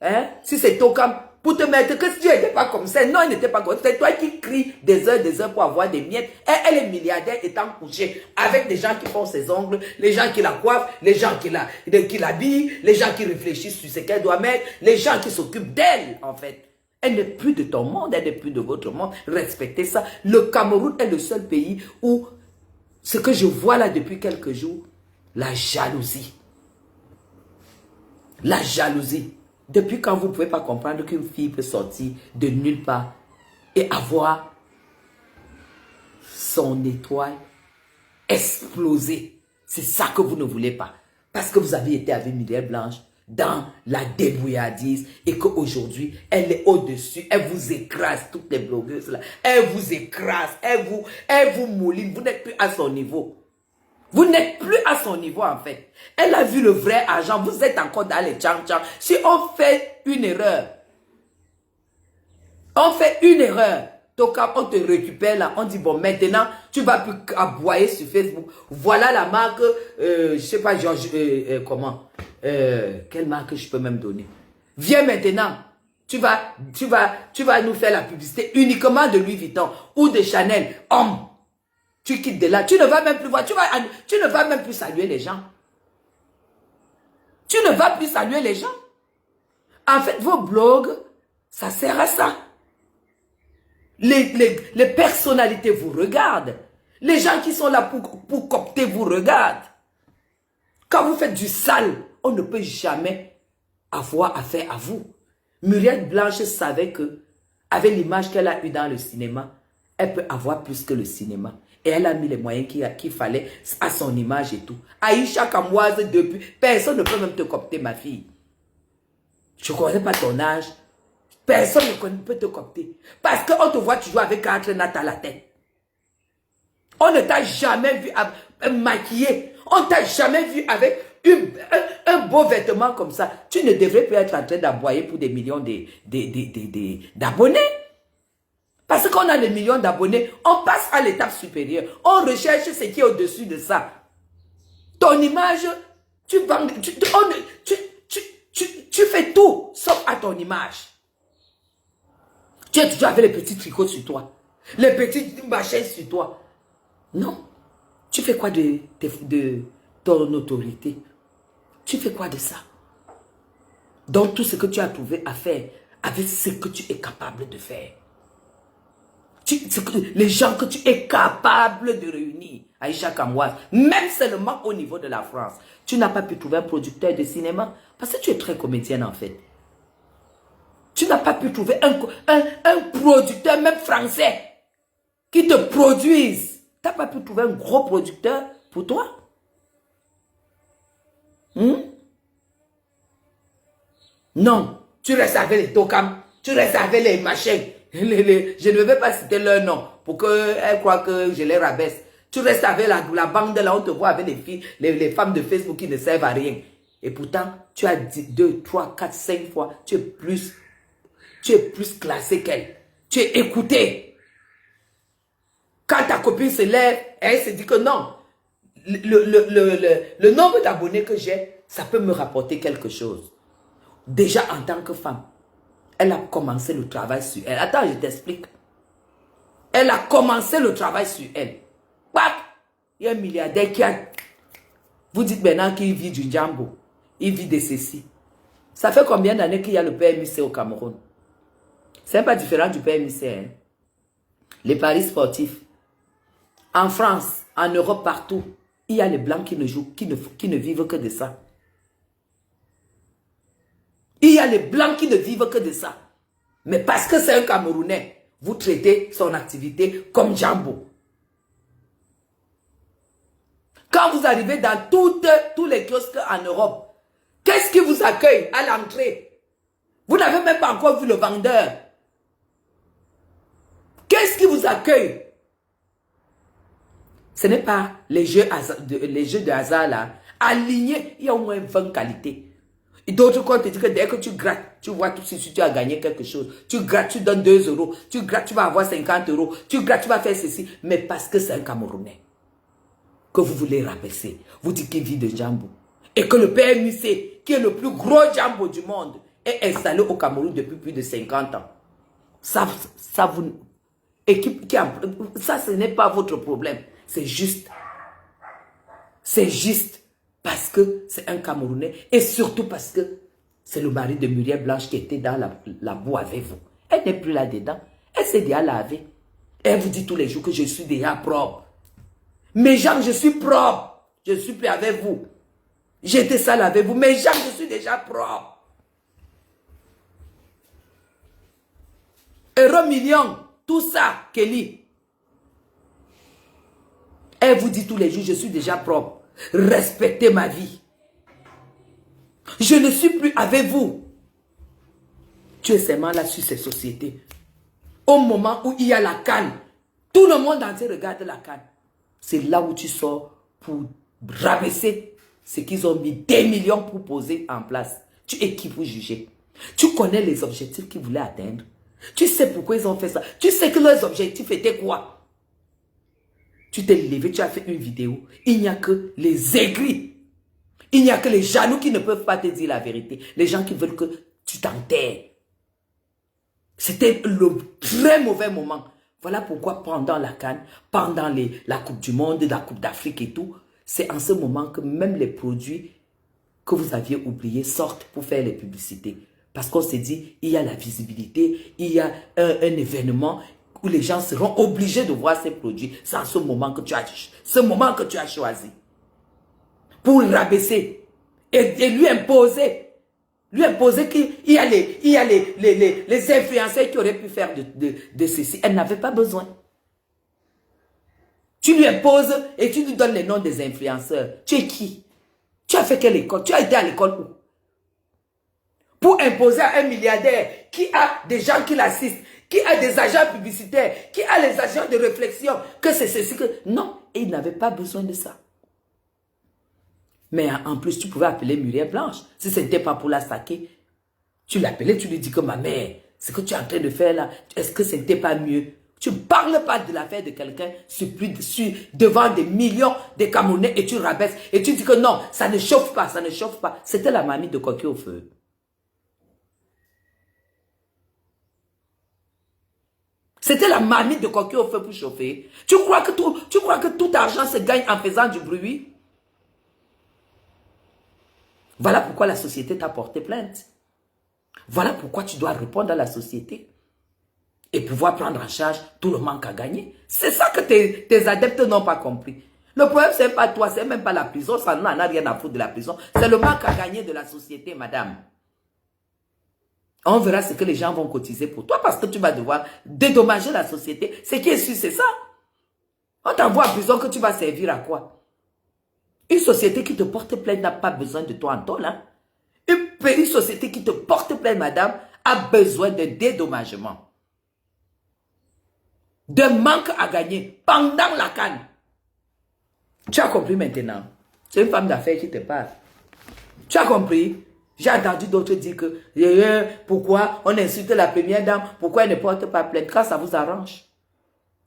Hein? Si c'est Tokam, pour te mettre que si tu n'étais pas comme ça. Non, il n'était pas comme ça. C'est toi qui cries des heures pour avoir des miettes. Et elle est milliardaire étant couchée avec des gens qui font ses ongles, les gens qui la coiffent, les gens qui l'habillent, les gens qui réfléchissent sur ce qu'elle doit mettre, les gens qui s'occupent d'elle, en fait. Elle n'est plus de ton monde, elle n'est plus de votre monde. Respectez ça. Le Cameroun est le seul pays où ce que je vois là depuis quelques jours, la jalousie. La jalousie. Depuis quand vous ne pouvez pas comprendre qu'une fille peut sortir de nulle part et avoir son étoile explosée. C'est ça que vous ne voulez pas. Parce que vous avez été avec Myriel Blanche dans la débrouillardise et qu'aujourd'hui, elle est au-dessus. Elle vous écrase, toutes les blogueuses là. Elle vous écrase, elle vous mouline. Vous n'êtes plus à son niveau. Vous n'êtes plus à son niveau en fait. Elle a vu le vrai argent. Vous êtes encore dans les tchang-tchang. Si on fait une erreur, on on te récupère là, on dit bon maintenant tu vas plus aboyer sur Facebook. Voilà la marque, je sais pas comment, quelle marque je peux même donner. Viens maintenant, tu vas nous faire la publicité uniquement de Louis Vuitton ou de Chanel. Homme. Tu quittes de là, tu ne vas même plus voir, tu ne vas même plus saluer les gens. Tu ne vas plus saluer les gens. En fait, vos blogs, ça sert à ça. Les personnalités vous regardent. Les gens qui sont là pour copter vous regardent. Quand vous faites du sale, on ne peut jamais avoir affaire à vous. Myriel Blanche savait que, avec l'image qu'elle a eue dans le cinéma, elle peut avoir plus que le cinéma. Et elle a mis les moyens qu'il fallait à son image et tout. Aïcha Kamoise, depuis, personne ne peut même te copter, ma fille. Je ne connais pas ton âge. Personne ne peut te copter. Parce qu'on te voit toujours avec 4 nattes à la tête. On ne t'a jamais vu maquillée. On ne t'a jamais vu avec un beau vêtement comme ça. Tu ne devrais plus être en train d'aboyer pour des millions d'abonnés. Parce qu'on a des millions d'abonnés, on passe à l'étape supérieure. On recherche ce qui est au-dessus de ça. Ton image, tu fais tout sauf à ton image. Tu es toujours avec les petits tricots sur toi. Les petits machins sur toi. Non. Tu fais quoi de ton autorité? Tu fais quoi de ça? Donc tout ce que tu as trouvé à faire avec ce que tu es capable de faire. Les gens que tu es capable de réunir, Aïcha Kamoise, même seulement au niveau de la France, tu n'as pas pu trouver un producteur de cinéma parce que tu es très comédienne en fait. Tu n'as pas pu trouver un producteur, même français, qui te produise. Tu n'as pas pu trouver un gros producteur pour toi. Non, tu restes avec les tokam, tu restes avec les machins. Je ne vais pas citer leur nom pour qu'elle croie que je les rabaisse. Tu restes avec la bande là, on te voit avec les filles, les femmes de Facebook qui ne servent à rien. Et pourtant, tu as dit 2, 3, 4, 5 fois, tu es plus classé qu'elle. Tu es écouté. Quand ta copine se lève, elle se dit que non. Le nombre d'abonnés que j'ai, ça peut me rapporter quelque chose. Déjà en tant que femme. Elle a commencé le travail sur elle. Attends, je t'explique. Elle a commencé le travail sur elle. Pap! Il y a un milliardaire qui a... Vous dites maintenant qu'il vit du jambo. Il vit de ceci. Ça fait combien d'années qu'il y a le PMIC au Cameroun? C'est pas différent du PMIC. Hein? Les paris sportifs. En France, en Europe, partout, il y a les blancs qui ne jouent, qui ne vivent que de ça. Il y a les blancs qui ne vivent que de ça. Mais parce que c'est un Camerounais, vous traitez son activité comme jambo. Quand vous arrivez dans tous les kiosques en Europe, qu'est-ce qui vous accueille à l'entrée? Vous n'avez même pas encore vu le vendeur. Qu'est-ce qui vous accueille? Ce n'est pas les jeux de hasard là. Alignés, il y a au moins 20 qualités. Et d'autres côté, te disent que dès que tu grattes, tu vois tout de suite si tu as gagné quelque chose. Tu grattes, tu donnes 2 euros. Tu grattes, tu vas avoir 50 euros. Tu grattes, tu vas faire ceci. Mais parce que c'est un Camerounais que vous voulez rabaisser. Vous dites qu'il vit de jambo. Et que le PMIC, qui est le plus gros jambo du monde, est installé au Cameroun depuis plus de 50 ans. Ça vous... ça, ce n'est pas votre problème. C'est juste parce que c'est un Camerounais et surtout parce que c'est le mari de Muriel Blanche qui était dans la boue avec vous. Elle n'est plus là-dedans. Elle s'est déjà lavée. Elle vous dit tous les jours que je suis déjà propre. Mais Jean, je suis propre. Je suis plus avec vous. J'étais sale avec vous. Mais Jean, je suis déjà propre. Euro million. Tout ça, Kelly. Elle vous dit tous les jours, je suis déjà propre. Respectez ma vie. Je ne suis plus avec vous. Tu es seulement là sur ces sociétés. Au moment où il y a la canne, tout le monde entier regarde la canne. C'est là où tu sors pour rabaisser ce qu'ils ont mis des millions pour poser en place. Tu es qui pour juger? Tu connais les objectifs qu'ils voulaient atteindre. Tu sais pourquoi ils ont fait ça. Tu sais que leurs objectifs étaient quoi? Tu t'es levé, tu as fait une vidéo. Il n'y a que les aigris. Il n'y a que les jaloux qui ne peuvent pas te dire la vérité. Les gens qui veulent que tu t'enterres. C'était le très mauvais moment. Voilà pourquoi pendant la CAN, pendant la Coupe du Monde, la Coupe d'Afrique et tout, c'est en ce moment que même les produits que vous aviez oubliés sortent pour faire les publicités. Parce qu'on s'est dit, il y a la visibilité, il y a un événement où les gens seront obligés de voir ces produits. C'est en ce moment que tu as choisi. Pour le rabaisser et lui imposer. Lui imposer qu'il y a les influenceurs qui auraient pu faire de ceci. Elle n'avait pas besoin. Tu lui imposes et tu lui donnes les noms des influenceurs. Tu es qui? Tu as fait quelle école? Tu as été à l'école où? Pour imposer à un milliardaire qui a des gens qui l'assistent, qui a des agents publicitaires, qui a les agents de réflexion, que c'est ceci que... Non, il n'avait pas besoin de ça. Mais en plus, tu pouvais appeler Muriel Blanche. Si ce n'était pas pour la saquer, tu l'appelais, tu lui dis que ma mère, ce que tu es en train de faire là, est-ce que ce n'était pas mieux? Tu ne parles pas de l'affaire de quelqu'un devant des millions de Camerounais et tu rabaisses. Et tu dis que non, ça ne chauffe pas, ça ne chauffe pas. C'était la mamie de coquille au feu. C'était la mamie de coquille au feu pour chauffer. Tu crois que tout argent se gagne en faisant du bruit? Voilà pourquoi la société t'a porté plainte. Voilà pourquoi tu dois répondre à la société et pouvoir prendre en charge tout le manque à gagner. C'est ça que tes adeptes n'ont pas compris. Le problème, ce n'est pas toi, c'est même pas la prison, ça n'en a rien à foutre de la prison. C'est le manque à gagner de la société, madame. On verra ce que les gens vont cotiser pour toi parce que tu vas devoir dédommager la société. Ce qui est sûr, c'est ça. On t'envoie à prison que tu vas servir à quoi? Une société qui te porte plainte n'a pas besoin de toi en tôle. Hein? Une société qui te porte plainte, madame, a besoin de dédommagement. De manque à gagner pendant la canne. Tu as compris maintenant? C'est une femme d'affaires qui te parle. Tu as compris? J'ai entendu d'autres dire que pourquoi on insulte la première dame, pourquoi elle ne porte pas plainte quand ça vous arrange.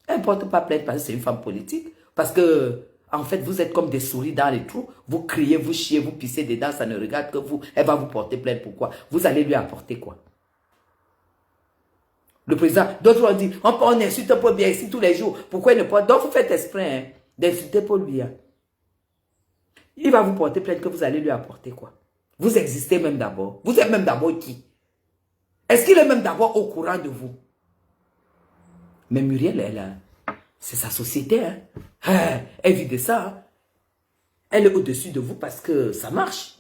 Elle ne porte pas plainte parce que c'est une femme politique. Parce que en fait, vous êtes comme des souris dans les trous. Vous criez, vous chiez, vous pissez dedans, ça ne regarde que vous. Elle va vous porter plainte. Pourquoi? Vous allez lui apporter quoi? Le président, d'autres ont dit, on insulte Paul Biya ici tous les jours. Pourquoi il ne porte? Donc vous faites exprès hein, d'insulter Paul Biya. Il va vous porter plainte que vous allez lui apporter quoi? Vous existez même d'abord. Vous êtes même d'abord qui? Est-ce qu'il est même d'abord au courant de vous? Mais Muriel, c'est sa société. Hein? Elle vit de ça. Hein? Elle est au-dessus de vous parce que ça marche.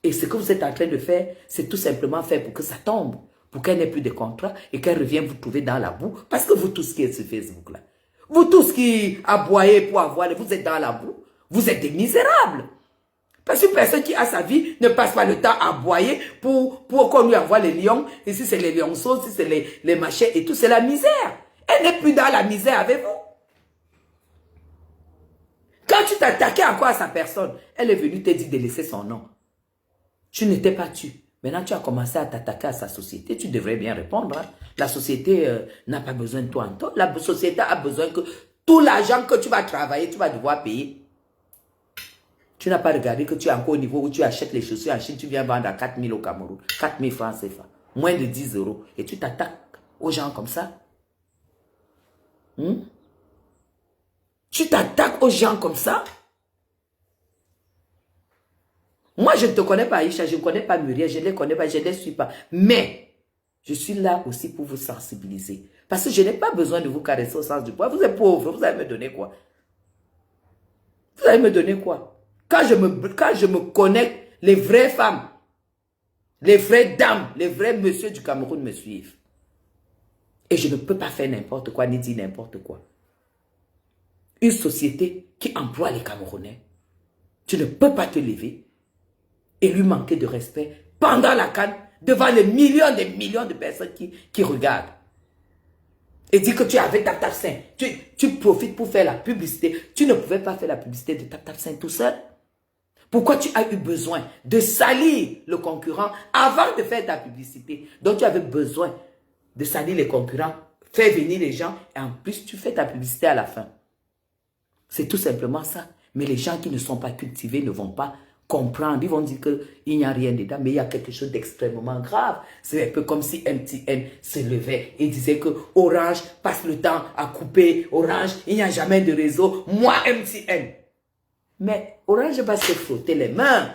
Et ce que vous êtes en train de faire, c'est tout simplement faire pour que ça tombe. Pour qu'elle n'ait plus de contrat et qu'elle revienne vous trouver dans la boue. Parce que vous tous qui êtes sur Facebook là. Vous tous qui aboyez pour avoir, vous êtes dans la boue. Vous êtes des misérables. Parce qu'une personne qui a sa vie ne passe pas le temps à aboyer pour qu'on lui envoie les lions. Et si c'est les lionceaux, si c'est les machins et tout, c'est la misère. Elle n'est plus dans la misère avec vous. Quand tu t'attaquais encore à sa personne, elle est venue te dire de laisser son nom. Tu n'étais pas tu. Maintenant, tu as commencé à t'attaquer à sa société. Tu devrais bien répondre. Hein. La société n'a pas besoin de toi en toi. La société a besoin que tout l'argent que tu vas travailler, tu vas devoir payer. Tu n'as pas regardé que tu es encore au niveau où tu achètes les chaussures en Chine, tu viens vendre à 4 000 au Cameroun, 4 000 francs CFA, moins de 10 euros. Et tu t'attaques aux gens comme ça. Tu t'attaques aux gens comme ça. Moi, je ne te connais pas, Aïcha, je ne connais pas Muriel, je ne les connais pas, je ne les suis pas. Mais, je suis là aussi pour vous sensibiliser. Parce que je n'ai pas besoin de vous caresser au sens du poids. Vous êtes pauvre, vous allez me donner quoi? Vous allez me donner quoi? Quand je me connecte, les vraies femmes, les vraies dames, les vrais messieurs du Cameroun me suivent. Et je ne peux pas faire n'importe quoi, ni dire n'importe quoi. Une société qui emploie les Camerounais, tu ne peux pas te lever et lui manquer de respect pendant la CAN, devant les millions des millions de personnes qui regardent. Et dire que tu avais TapTapSend. Tu profites pour faire la publicité. Tu ne pouvais pas faire la publicité de TapTapSend tout seul. Pourquoi tu as eu besoin de salir le concurrent avant de faire ta publicité? Donc tu avais besoin de salir les concurrents, faire venir les gens et en plus tu fais ta publicité à la fin. C'est tout simplement ça. Mais les gens qui ne sont pas cultivés ne vont pas comprendre. Ils vont dire qu'il n'y a rien dedans, mais il y a quelque chose d'extrêmement grave. C'est un peu comme si MTN se levait et disait que Orange passe le temps à couper. Orange, il n'y a jamais de réseau. Moi, MTN. Mais Orange va se frotter les mains.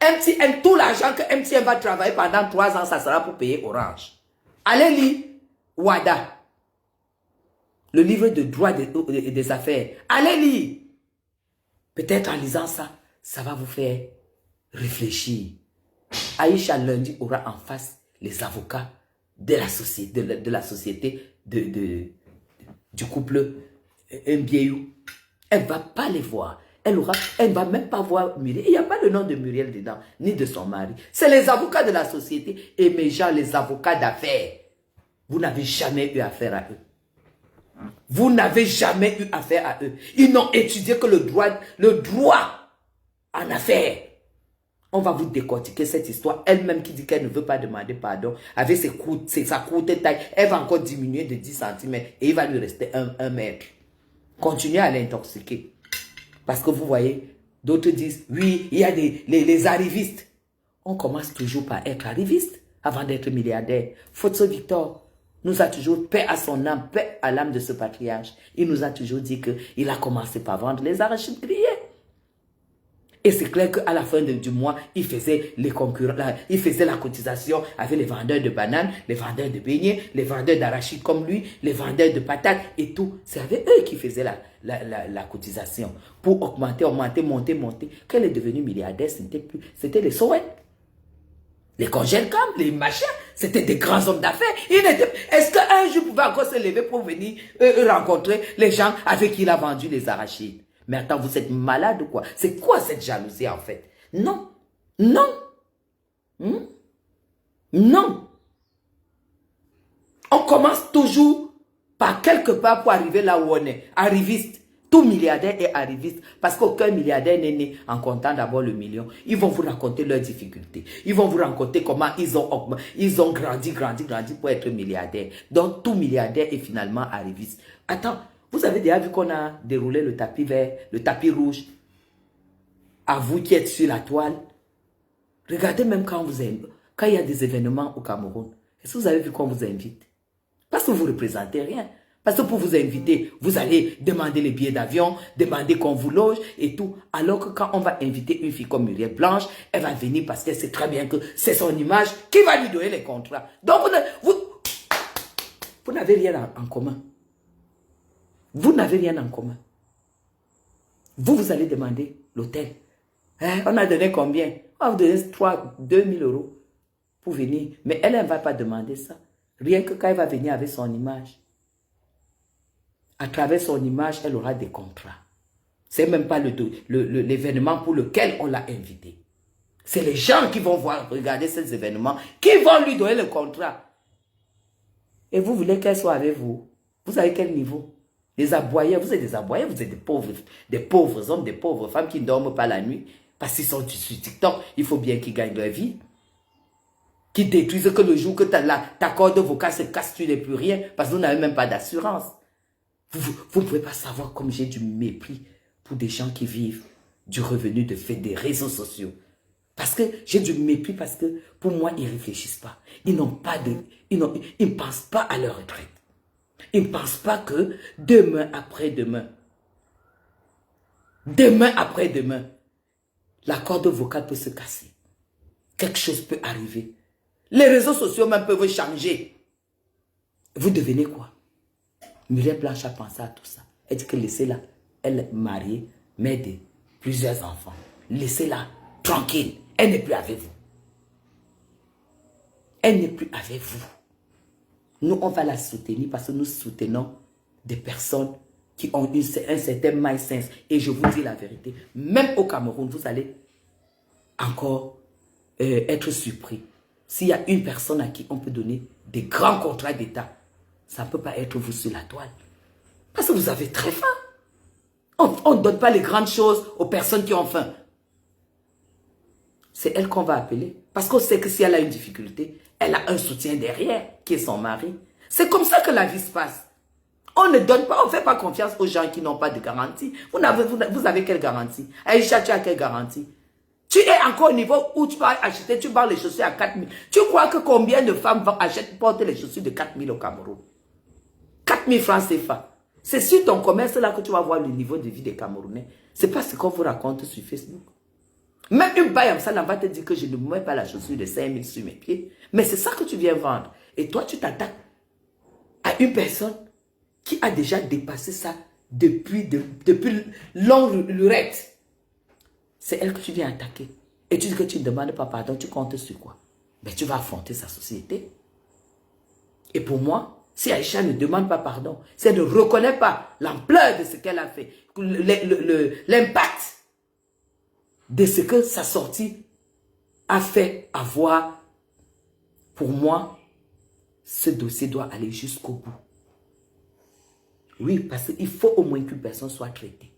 MTN, tout l'argent que MTN va travailler pendant 3 ans, ça sera pour payer Orange. Allez lire WADA. Le livre de droit des affaires. Allez lire. Peut-être en lisant ça, ça va vous faire réfléchir. Aïcha lundi aura en face les avocats de la société, du couple Mbiéou. Elle ne va pas les voir. Elle ne va même pas voir Muriel. Il n'y a pas le nom de Muriel dedans, ni de son mari. C'est les avocats de la société et mes gens, les avocats d'affaires. Vous n'avez jamais eu affaire à eux. Vous n'avez jamais eu affaire à eux. Ils n'ont étudié que le droit en affaires. On va vous décortiquer cette histoire. Elle-même qui dit qu'elle ne veut pas demander pardon, avec sa courte taille, elle va encore diminuer de 10 cm et il va lui rester 1 mètre. Continuez à l'intoxiquer. Parce que vous voyez, d'autres disent, oui, il y a les arrivistes. On commence toujours par être arriviste avant d'être milliardaire. Fotso Victor nous a toujours, paix à son âme, paix à l'âme de ce patriarche. Il nous a toujours dit qu'il a commencé par vendre les arachides grillés. Et c'est clair qu'à la fin du mois, il faisait les concurrents, il faisait la cotisation avec les vendeurs de bananes, les vendeurs de beignets, les vendeurs d'arachides comme lui, les vendeurs de patates et tout. C'est avec eux qui faisaient la cotisation pour augmenter, monter. Quand elle est devenue milliardaire, c'était les Soweto. Les Congelcam, les machins, c'était des grands hommes d'affaires. Est-ce qu'un jour pouvait encore se lever pour venir rencontrer les gens avec qui il a vendu les arachides? Mais attends, vous êtes malade ou quoi? C'est quoi cette jalousie en fait? Non. Non. Non. On commence toujours par quelque part pour arriver là où on est. Arriviste. Tout milliardaire est arriviste. Parce qu'aucun milliardaire n'est né en comptant d'abord le million. Ils vont vous raconter leurs difficultés. Ils vont vous raconter comment ils ont grandi pour être milliardaires. Donc tout milliardaire est finalement arriviste. Attends, vous avez déjà vu qu'on a déroulé le tapis vert, le tapis rouge. À vous qui êtes sur la toile. Regardez même quand il y a des événements au Cameroun. Est-ce que vous avez vu qu'on vous invite? Parce que vous ne représentez rien. Parce que pour vous inviter, vous allez demander les billets d'avion, demander qu'on vous loge et tout. Alors que quand on va inviter une fille comme Muriel Blanche, elle va venir parce qu'elle sait très bien que c'est son image qui va lui donner les contrats. Donc vous n'avez rien en commun. Vous n'avez rien en commun. Vous allez demander l'hôtel. Hein? On a donné combien? On va vous donner 2 000 euros pour venir. Mais elle ne va pas demander ça. Rien que quand elle va venir avec son image. À travers son image, elle aura des contrats. Ce n'est même pas l'événement pour lequel on l'a invité. C'est les gens qui vont regarder ces événements, qui vont lui donner le contrat. Et vous voulez qu'elle soit avec vous? Vous avez quel niveau? Les aboyeurs, vous êtes des aboyeurs, vous êtes des pauvres hommes, des pauvres femmes qui ne dorment pas la nuit. Parce qu'ils sont sur TikTok, il faut bien qu'ils gagnent leur vie. Qui détruisent que le jour que ta corde vocale se casse, tu n'es plus rien. Parce que vous n'avez même pas d'assurance. Vous ne pouvez pas savoir comme j'ai du mépris pour des gens qui vivent du revenu de fait des réseaux sociaux. Parce que j'ai du mépris parce que pour moi, ils ne réfléchissent pas. Ils n'ont pas de... Ils ne pensent pas à leur retraite. Ils ne pensent pas que demain après-demain, demain après-demain, la corde vocale peut se casser. Quelque chose peut arriver. Les réseaux sociaux même peuvent changer. Vous devenez quoi? Muriel Blanche a pensé à tout ça. Elle dit que laissez-la. Elle est mariée, mère de plusieurs enfants. Laissez-la tranquille. Elle n'est plus avec vous. Elle n'est plus avec vous. Nous, on va la soutenir parce que nous soutenons des personnes qui ont un certain mindset. Et je vous dis la vérité, même au Cameroun, vous allez encore être surpris. S'il y a une personne à qui on peut donner des grands contrats d'État, ça ne peut pas être vous sur la toile. Parce que vous avez très faim. On ne donne pas les grandes choses aux personnes qui ont faim. C'est elle qu'on va appeler. Parce qu'on sait que si elle a une difficulté, elle a un soutien derrière, qui est son mari. C'est comme ça que la vie se passe. On ne donne pas, on ne fait pas confiance aux gens qui n'ont pas de garantie. Vous avez quelle garantie? Aïcha, tu as quelle garantie? Tu es encore au niveau où tu vas acheter, tu vends les chaussures à 4 000. Tu crois que combien de femmes portent les chaussures de 4 000 au Cameroun? 4 000 francs CFA. C'est sur ton commerce là que tu vas voir le niveau de vie des Camerounais. Ce n'est pas ce qu'on vous raconte sur Facebook. Même une Bayam Salam va te dire que je ne mets pas la chaussure de 5 000 sur mes pieds. Mais c'est ça que tu viens vendre. Et toi, tu t'attaques à une personne qui a déjà dépassé ça depuis longue lurette. C'est elle que tu viens attaquer. Et tu dis que tu ne demandes pas pardon, tu comptes sur quoi? Mais tu vas affronter sa société. Et pour moi, si Aïcha ne demande pas pardon, si elle ne reconnaît pas l'ampleur de ce qu'elle a fait, l'impact de ce que sa sortie a fait avoir, pour moi, ce dossier doit aller jusqu'au bout. Oui, parce qu'il faut au moins qu'une personne soit traitée.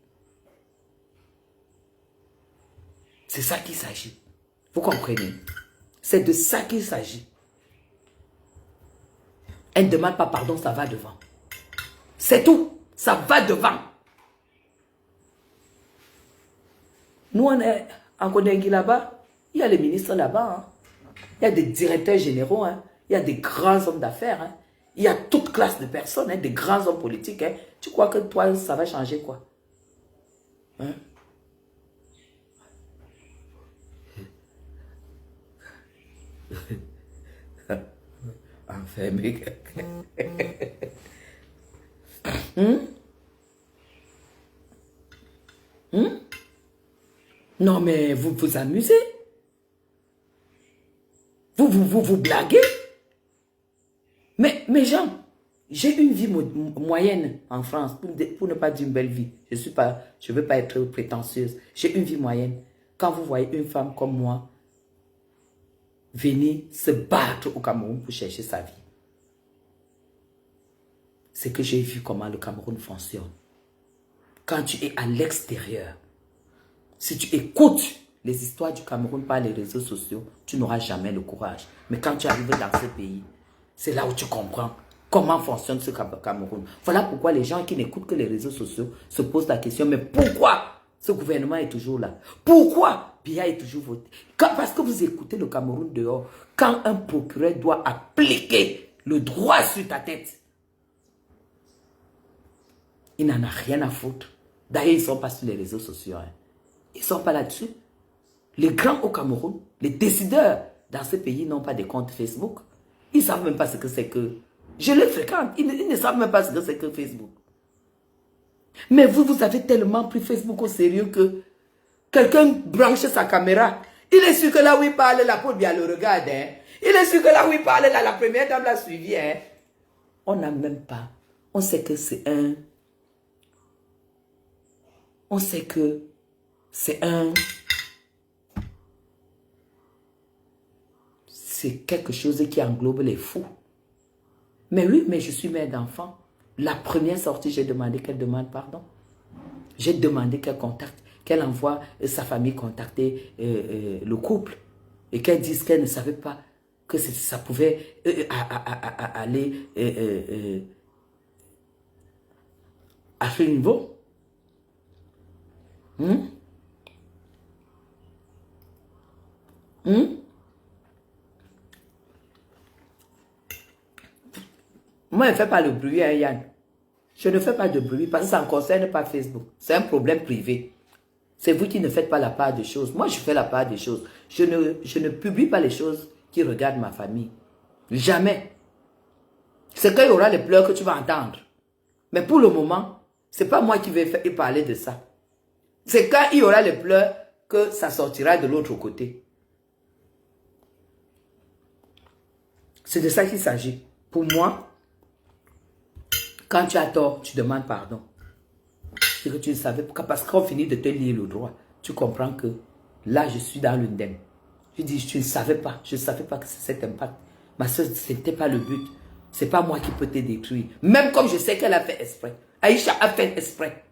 C'est ça qu'il s'agit. Vous comprenez? C'est de ça qu'il s'agit. Elle ne demande pas pardon, ça va devant. C'est tout. Ça va devant. Nous, on est en Kodengui là-bas. Il y a les ministres là-bas. Hein. Il y a des directeurs généraux. Hein. Il y a des grands hommes d'affaires. Hein. Il y a toute classe de personnes, hein, des grands hommes politiques. Hein. Tu crois que toi, ça va changer quoi? Hein? Enfermé. Non, mais vous vous amusez. Vous blaguez. Mais Jean, j'ai une vie moyenne en France, pour ne pas dire une belle vie. Je ne veux pas être prétentieuse. J'ai une vie moyenne. Quand vous voyez une femme comme moi venir se battre au Cameroun pour chercher sa vie, c'est que j'ai vu comment le Cameroun fonctionne. Quand tu es à l'extérieur, si tu écoutes les histoires du Cameroun par les réseaux sociaux, tu n'auras jamais le courage. Mais quand tu arrives dans ce pays, c'est là où tu comprends comment fonctionne ce Cameroun. Voilà pourquoi les gens qui n'écoutent que les réseaux sociaux se posent la question, mais pourquoi ce gouvernement est toujours là? Pourquoi Biya est toujours voté? Parce que vous écoutez le Cameroun dehors. Quand un procureur doit appliquer le droit sur ta tête, il n'en a rien à foutre. D'ailleurs, ils ne sont pas sur les réseaux sociaux. Hein. Ils ne sont pas là-dessus. Les grands au Cameroun, les décideurs dans ce pays n'ont pas de compte Facebook. Ils ne savent même pas ce que c'est que... Je les fréquente. Ils ne savent même pas ce que c'est que Facebook. Mais vous avez tellement pris Facebook au sérieux que quelqu'un branche sa caméra. Il est sûr que là où il parle, la peau bien le regarde. Hein. Il est sûr que là où il parle, là, la première dame l'a suivi. Hein. On n'a même pas... On sait que c'est un... On sait que c'est un... C'est quelque chose qui englobe les fous. Mais oui, mais je suis mère d'enfant. La première sortie, j'ai demandé qu'elle demande pardon. J'ai demandé qu'elle contacte, qu'elle envoie sa famille contacter le couple. Et qu'elle dise qu'elle ne savait pas que ça pouvait aller à ce niveau. Hmm? Hmm? Moi, je ne fais pas le bruit, hein, Yann. Je ne fais pas de bruit parce que ça ne concerne pas Facebook. C'est un problème privé. C'est vous qui ne faites pas la part des choses. Moi, je fais la part des choses. Je ne publie pas les choses qui regardent ma famille. Jamais. C'est quand il y aura les pleurs que tu vas entendre. Mais pour le moment, ce n'est pas moi qui vais parler de ça. C'est quand il y aura les pleurs que ça sortira de l'autre côté. C'est de ça qu'il s'agit. Pour moi, quand tu as tort, tu demandes pardon. C'est que tu ne savais pas. Parce qu'on finit de te lire le droit. Tu comprends que là, je suis dans l'undem. Je dis, je ne savais pas. Je ne savais pas que c'est cet impact. Ma soeur, ce n'était pas le but. Ce n'est pas moi qui peux te détruire. Même comme je sais qu'elle a fait exprès. Aïcha a fait exprès.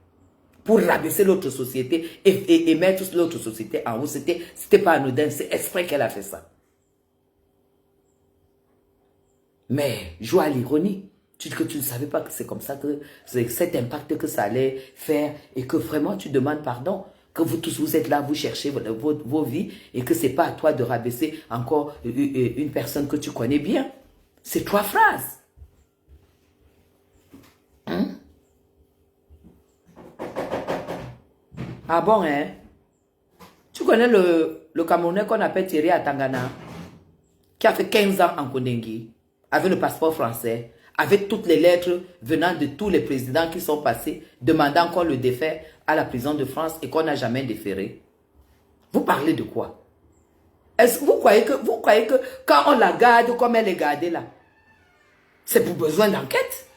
Pour rabaisser l'autre société et mettre l'autre société en haut. C'était pas anodin. C'est exprès qu'elle a fait ça. Mais, joue à l'ironie. Tu dis que tu ne savais pas que c'est comme ça, que c'est cet impact que ça allait faire et que vraiment tu demandes pardon. Que vous tous, vous êtes là, vous cherchez vos vies et que ce n'est pas à toi de rabaisser encore une personne que tu connais bien. C'est 3 phrases. Hein? Ah bon, hein? Tu connais le Camerounais qu'on appelle Thierry Atangana, qui a fait 15 ans en Kondengi, avec le passeport français, avec toutes les lettres venant de tous les présidents qui sont passés, demandant qu'on le défère à la prison de France et qu'on n'a jamais déféré. Vous parlez de quoi? Est-ce que vous croyez que quand on la garde comme elle est gardée là, c'est pour besoin d'enquête?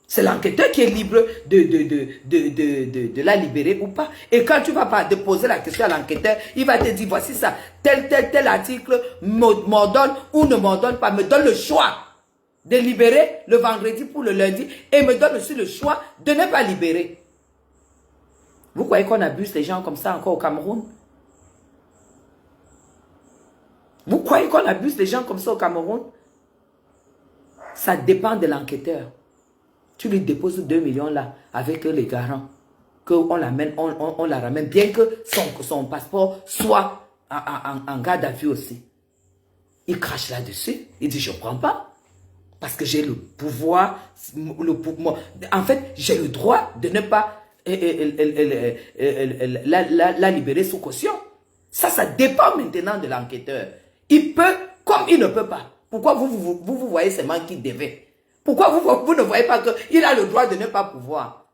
C'est l'enquêteur qui est libre de la libérer ou pas. Et quand tu vas pas poser la question à l'enquêteur, il va te dire, voici ça, tel article m'ordonne ou ne m'ordonne pas, me donne le choix de libérer le vendredi pour le lundi et me donne aussi le choix de ne pas libérer. Vous croyez qu'on abuse les gens comme ça encore au Cameroun? Vous croyez qu'on abuse les gens comme ça au Cameroun? Ça dépend de l'enquêteur. Tu lui déposes 2 millions là avec les garants. Qu'on l'amène, on la ramène. Bien que son passeport soit en garde à vue aussi. Il crache là-dessus. Il dit, je ne prends pas. Parce que j'ai le pouvoir. En fait, j'ai le droit de ne pas la libérer sous caution. Ça dépend maintenant de l'enquêteur. Il peut comme il ne peut pas. Pourquoi vous voyez seulement qu'il devait? Pourquoi vous ne voyez pas qu'il a le droit de ne pas pouvoir?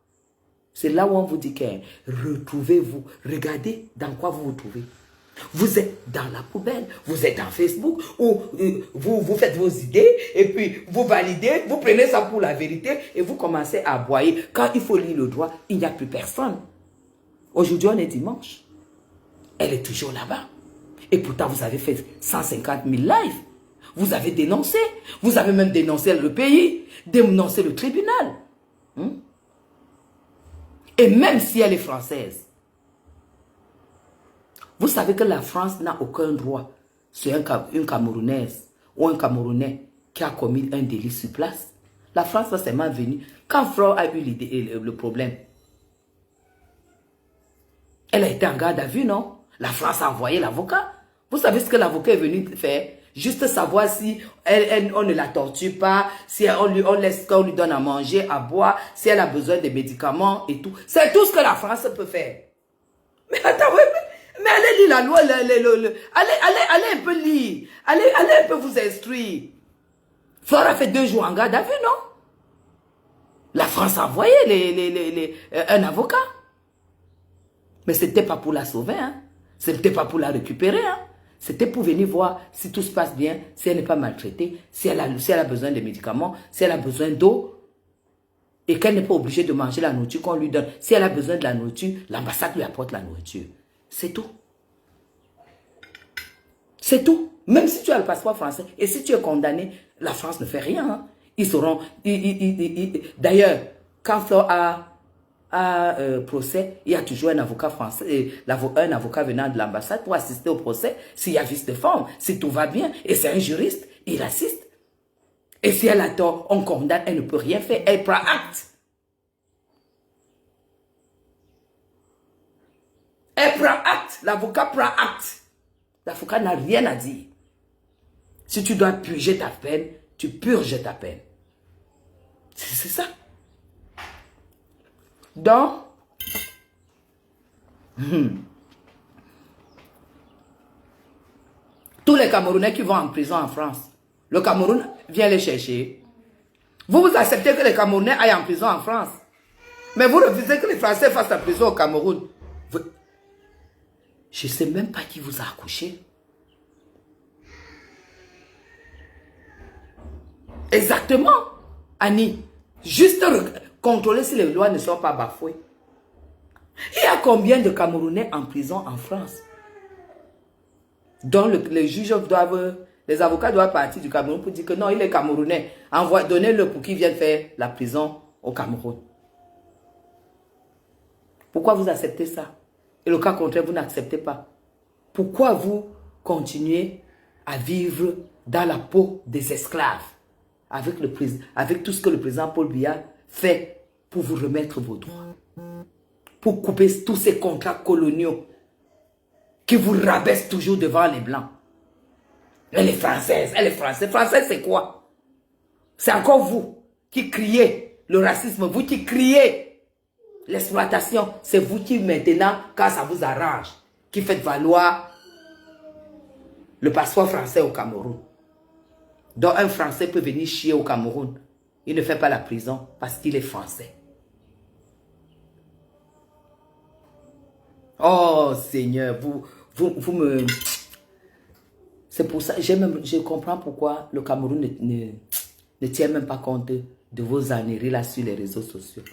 C'est là où on vous dit que retrouvez-vous. Regardez dans quoi vous vous trouvez. Vous êtes dans la poubelle, vous êtes dans Facebook, où vous faites vos idées, et puis vous validez, vous prenez ça pour la vérité, et vous commencez à aboyer. Quand il faut lire le droit, il n'y a plus personne. Aujourd'hui, on est dimanche. Elle est toujours là-bas. Et pourtant, vous avez fait 150 000 lives. Vous avez dénoncé. Vous avez même dénoncé le pays, dénoncé le tribunal. Et même si elle est française, vous savez que la France n'a aucun droit sur une Camerounaise ou un Camerounais qui a commis un délit sur place. La France va seulement venir. Quand Flore a eu le problème, elle a été en garde à vue, non? La France a envoyé l'avocat. Vous savez ce que l'avocat est venu faire? Juste savoir si on ne la torture pas, si on laisse qu'on lui donne à manger, à boire, si elle a besoin de médicaments et tout. C'est tout ce que la France peut faire. Mais attends, mais allez lire la loi, allez un peu lire, allez un peu vous instruire. Flore a fait 2 jours en garde à vue, non? La France a envoyé un avocat. Mais ce n'était pas pour la sauver, hein. Ce n'était pas pour la récupérer, hein. C'était pour venir voir si tout se passe bien, si elle n'est pas maltraitée, si elle a besoin de médicaments, si elle a besoin d'eau, et qu'elle n'est pas obligée de manger la nourriture qu'on lui donne. Si elle a besoin de la nourriture, l'ambassade lui apporte la nourriture. C'est tout. C'est tout. Même si tu as le passeport français, et si tu es condamné, la France ne fait rien. Hein. Ils sauront... D'ailleurs, quand Flore a procès, il y a toujours un avocat français, un avocat venant de l'ambassade pour assister au procès, s'il y a vice de forme, si tout va bien, et c'est un juriste, il assiste. Et si elle a tort, on condamne, elle ne peut rien faire, elle prend acte. Elle prend acte. L'avocat prend acte. L'avocat n'a rien à dire. Si tu dois purger ta peine, tu purges ta peine. C'est ça. Donc, tous les Camerounais qui vont en prison en France, le Cameroun vient les chercher. Vous acceptez que les Camerounais aillent en prison en France. Mais vous refusez que les Français fassent la prison au Cameroun. Je ne sais même pas qui vous a accouché. Exactement, Annie. Juste contrôler si les lois ne sont pas bafouées. Il y a combien de Camerounais en prison en France? Donc les juges doivent, les avocats doivent partir du Cameroun pour dire que non, il est Camerounais. Donnez-le pour qu'il vienne faire la prison au Cameroun. Pourquoi vous acceptez ça? Et le cas contraire, vous n'acceptez pas. Pourquoi vous continuez à vivre dans la peau des esclaves avec tout ce que le président Paul Biya fait pour vous remettre vos droits? Pour couper tous ces contrats coloniaux qui vous rabaissent toujours devant les Blancs. Elle est française, elle est française. Française, c'est quoi? C'est encore vous qui criez le racisme, vous qui criez l'exploitation. C'est vous qui maintenant, quand ça vous arrange, qui faites valoir le passeport français au Cameroun. Donc un Français peut venir chier au Cameroun. Il ne fait pas la prison parce qu'il est français. Oh Seigneur, vous me... C'est pour ça, je comprends pourquoi le Cameroun ne tient même pas compte de vos âneries là sur les réseaux sociaux.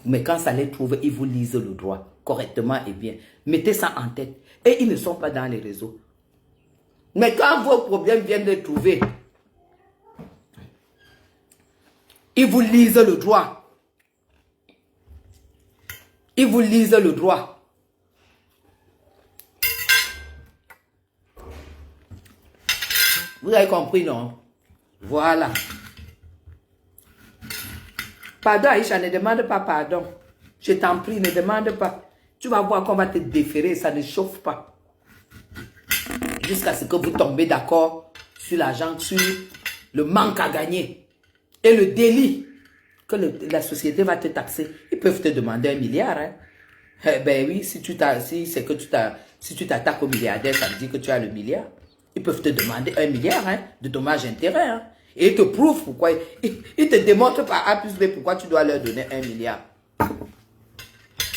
Mais quand ça les trouve, ils vous lisent le droit correctement et bien. Mettez ça en tête. Et ils ne sont pas dans les réseaux. Mais quand vos problèmes viennent de trouver, ils vous lisent le droit. Ils vous lisent le droit. Vous avez compris, non? Voilà. Pardon, Aïcha, ne demande pas pardon. Je t'en prie, ne demande pas. Tu vas voir qu'on va te déférer, ça ne chauffe pas. Jusqu'à ce que vous tombez d'accord sur l'argent, sur le manque à gagner. Et le délit que la société va te taxer. Ils peuvent te demander 1 milliard. Hein? Eh ben oui, si tu t'attaques au milliardaire, ça veut dire que tu as le milliard. Ils peuvent te demander 1 milliard hein, de dommages-intérêts. Hein. Et ils te prouvent pourquoi. Ils te démontrent par A plus B pourquoi tu dois leur donner 1 milliard.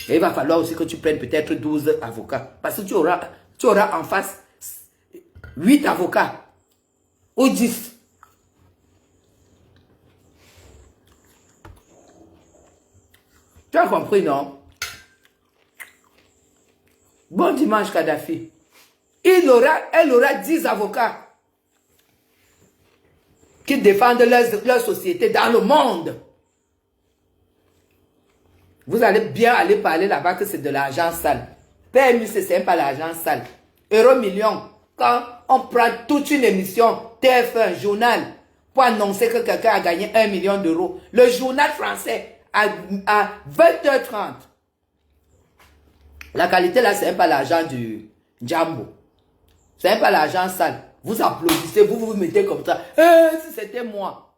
Et il va falloir aussi que tu prennes peut-être 12 avocats. Parce que tu auras en face 8 avocats. Ou 10. Tu as compris, non? Bon dimanche, Kadhafi. Elle aura 10 avocats qui défendent leur société dans le monde. Vous allez bien aller parler là-bas que c'est de l'argent sale. PMU, c'est pas l'argent sale. Euro million. Quand on prend toute une émission, TF1, journal, pour annoncer que quelqu'un a gagné 1 million d'euros. Le journal français, à 20h30. La qualité là, c'est pas l'argent du Jambo. C'est pas l'argent sale. Vous applaudissez, vous vous mettez comme ça. Si c'était moi.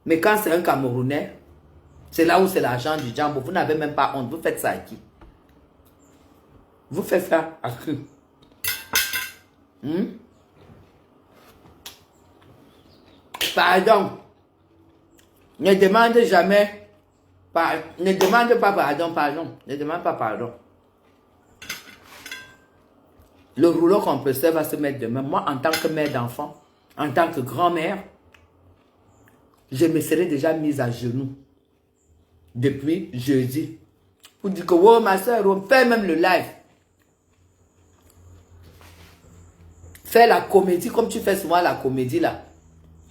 Mais quand c'est un Camerounais, c'est là où c'est l'argent du Jambo. Vous n'avez même pas honte. Vous faites ça à qui? Vous faites ça à qui? Pardon. Ne demande jamais. Ne demande pas pardon, pardon. Ne demande pas pardon. Le rouleau compresseur va se mettre demain. Moi, en tant que mère d'enfant, en tant que grand-mère, je me serais déjà mise à genoux depuis jeudi. Pour dire que, oh, ma soeur, on fait même le live. Fais la comédie comme tu fais souvent la comédie là.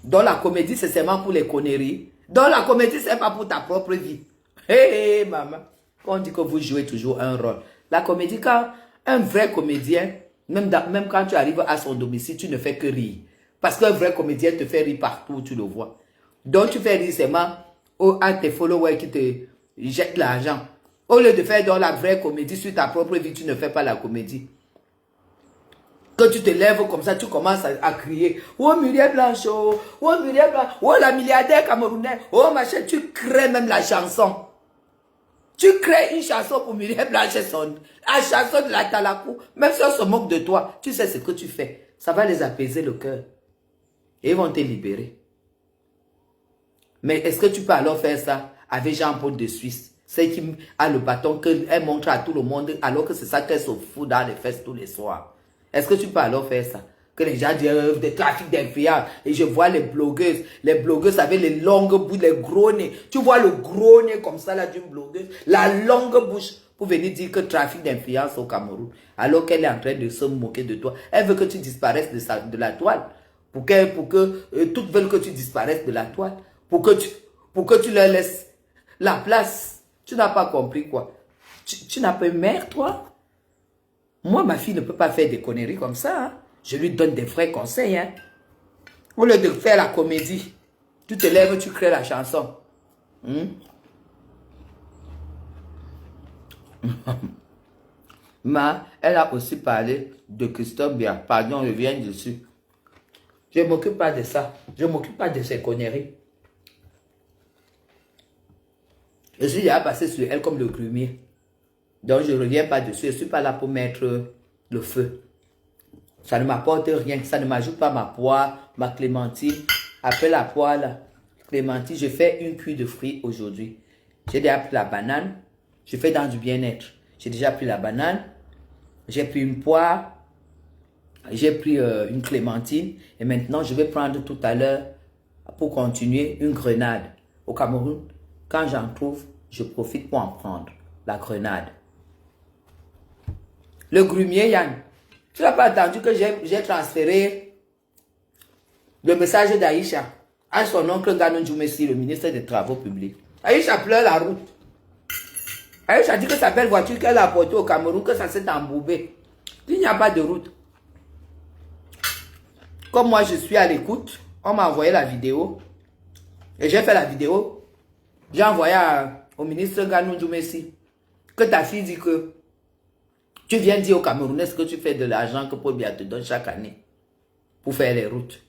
Donc la comédie, c'est seulement pour les conneries. Donc la comédie, c'est pas pour ta propre vie. Hé, maman. Quand on dit que vous jouez toujours un rôle. La comédie, quand un vrai comédien, même quand tu arrives à son domicile, tu ne fais que rire. Parce qu'un vrai comédien te fait rire partout où tu le vois. Donc tu fais rire seulement à tes followers qui te jettent l'argent. Au lieu de faire dans la vraie comédie sur ta propre vie, tu ne fais pas la comédie. Que tu te lèves comme ça, tu commences à crier. Oh Muriel Blanchot, oh Muriel Blanchot, oh la milliardaire camerounaise, oh machin, tu crées même la chanson. Tu crées une chanson pour Muriel Blanchot, la chanson de la Talakou. Même si on se moque de toi, tu sais ce que tu fais. Ça va les apaiser le cœur. Et ils vont te libérer. Mais est-ce que tu peux alors faire ça avec Jean-Paul de Suisse? C'est qui a le bâton qu'elle montre à tout le monde alors que c'est ça qu'elle se fout dans les fesses tous les soirs. Est-ce que tu peux alors faire ça? Que les gens disent des trafics d'influence. Et je vois les blogueuses avec les longues bouches, les gros nez. Tu vois le gros nez comme ça là d'une blogueuse, la longue bouche pour venir dire que trafic d'influence au Cameroun. Alors qu'elle est en train de se moquer de toi. Elle veut que tu disparaisses de la toile. Pour que toutes veulent que tu disparaisses de la toile. Pour que tu leur laisses la place. Tu n'as pas compris quoi. Tu n'as pas mère toi? Moi, ma fille ne peut pas faire des conneries comme ça. Hein. Je lui donne des vrais conseils. Hein. Au lieu de faire la comédie, tu te lèves, tu crées la chanson. Elle a aussi parlé de Christophe Bia. Pardon, je viens dessus. Je ne m'occupe pas de ça. Je ne m'occupe pas de ces conneries. Je suis déjà passé sur elle comme le grumier. Donc je ne reviens pas dessus. Je ne suis pas là pour mettre le feu. Ça ne m'apporte rien. Ça ne m'ajoute pas ma poire, ma clémentine. Après la poire, la clémentine, je fais une cuillère de fruits aujourd'hui. J'ai déjà pris la banane. Je fais dans du bien-être. J'ai déjà pris la banane. J'ai pris une poire. J'ai pris une clémentine. Et maintenant, je vais prendre tout à l'heure, pour continuer, une grenade. Au Cameroun, quand j'en trouve, je profite pour en prendre. La grenade. Le grumier, Yann. Tu n'as pas entendu que j'ai transféré le message d'Aïcha à son oncle Ganon Djoumessi, le ministre des Travaux publics. Aïcha pleure la route. Aïcha dit que sa belle voiture qu'elle a apportée au Cameroun, que ça s'est embourbé. Il n'y a pas de route. Comme moi je suis à l'écoute, on m'a envoyé la vidéo. Et j'ai fait la vidéo. J'ai envoyé au ministre Ganon Djoumessi que ta fille dit que tu viens dire aux Camerounais que tu fais de l'argent que Paul Biya te donne chaque année pour faire les routes.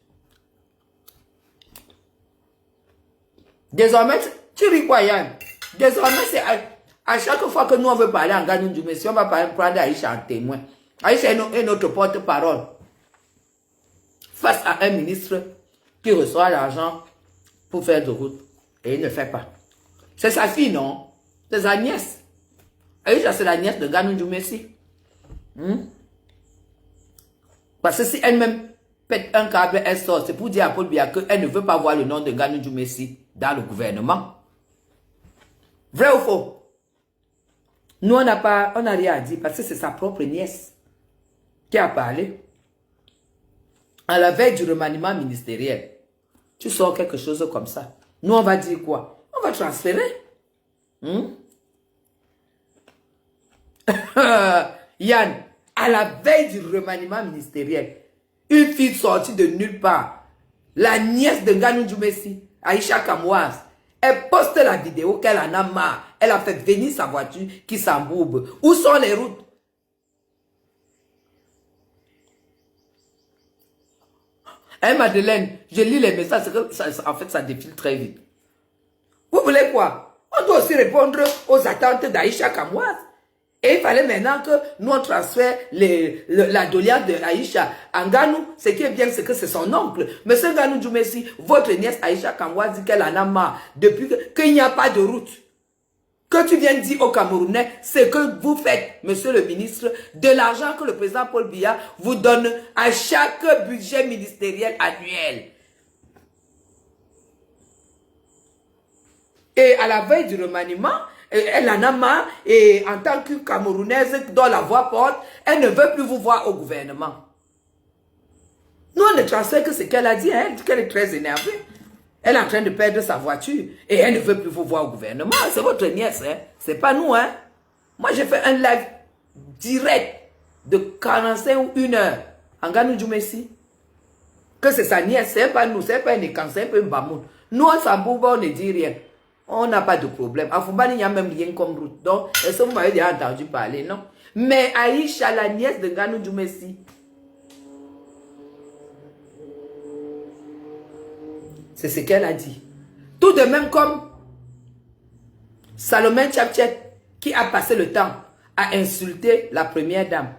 Désormais, tu ris quoi, Yann? Désormais, c'est à chaque fois que nous on veut parler en Ganon Djoumessi, on va prendre Aïcha en témoin. Aïcha est notre porte-parole face à un ministre qui reçoit l'argent pour faire de route et il ne fait pas. C'est sa fille, non? C'est sa nièce. Aïcha, c'est la nièce de Ganon Djoumessi. Parce que si elle-même pète un câble, elle sort. C'est pour dire à Paul Biya qu'elle ne veut pas voir le nom de Ganon Djoumessi dans le gouvernement. Vrai ou faux? Nous, on n'a rien à dire parce que c'est sa propre nièce qui a parlé. À la veille du remaniement ministériel, tu sors quelque chose comme ça. Nous, on va dire quoi? On va transférer. Yann, à la veille du remaniement ministériel, une fille sortie de nulle part, la nièce de Ganon Djoumessi, Aïcha Kamouaz, elle poste la vidéo qu'elle en a marre. Elle a fait venir sa voiture qui s'embourbe. Où sont les routes? Hein, Madeleine, je lis les messages, en fait, ça défile très vite. Vous voulez quoi? On doit aussi répondre aux attentes d'Aïcha Kamouaz. Et il fallait maintenant que nous on transfère la doléance de Aïcha en Ganou. Ce qui est bien, c'est que c'est son oncle. Monsieur Ganou Djoumessi, votre nièce Aïcha Kamouaz dit qu'elle en a marre depuis qu'il n'y a pas de route. Que tu viens dire aux Camerounais, c'est que vous faites, monsieur le ministre, de l'argent que le président Paul Biya vous donne à chaque budget ministériel annuel. Et à la veille du remaniement, elle en a marre et en tant que Camerounaise dont la voix porte, elle ne veut plus vous voir au gouvernement. Nous, on ne transfère que ce qu'elle a dit. Elle dit qu'elle est très énervée. Elle est en train de perdre sa voiture et elle ne veut plus vous voir au gouvernement. C'est votre nièce, hein? C'est pas nous, hein? Moi, j'ai fait un live direct de 45 ou 1 heure en Ganou Djoumessi. Que c'est sa nièce, c'est pas nous, c'est pas un écan, c'est un peu un bamoun. Nous, on s'en bourbe, on ne dit rien. On n'a pas de problème. À Foumbani, il n'y a même rien comme route. Donc, est-ce que vous m'avez déjà entendu parler, non? Mais Aïcha, la nièce de Nganou Djoumessi, c'est ce qu'elle a dit. Tout de même comme Salomé Tchaptchet, qui a passé le temps à insulter la première dame.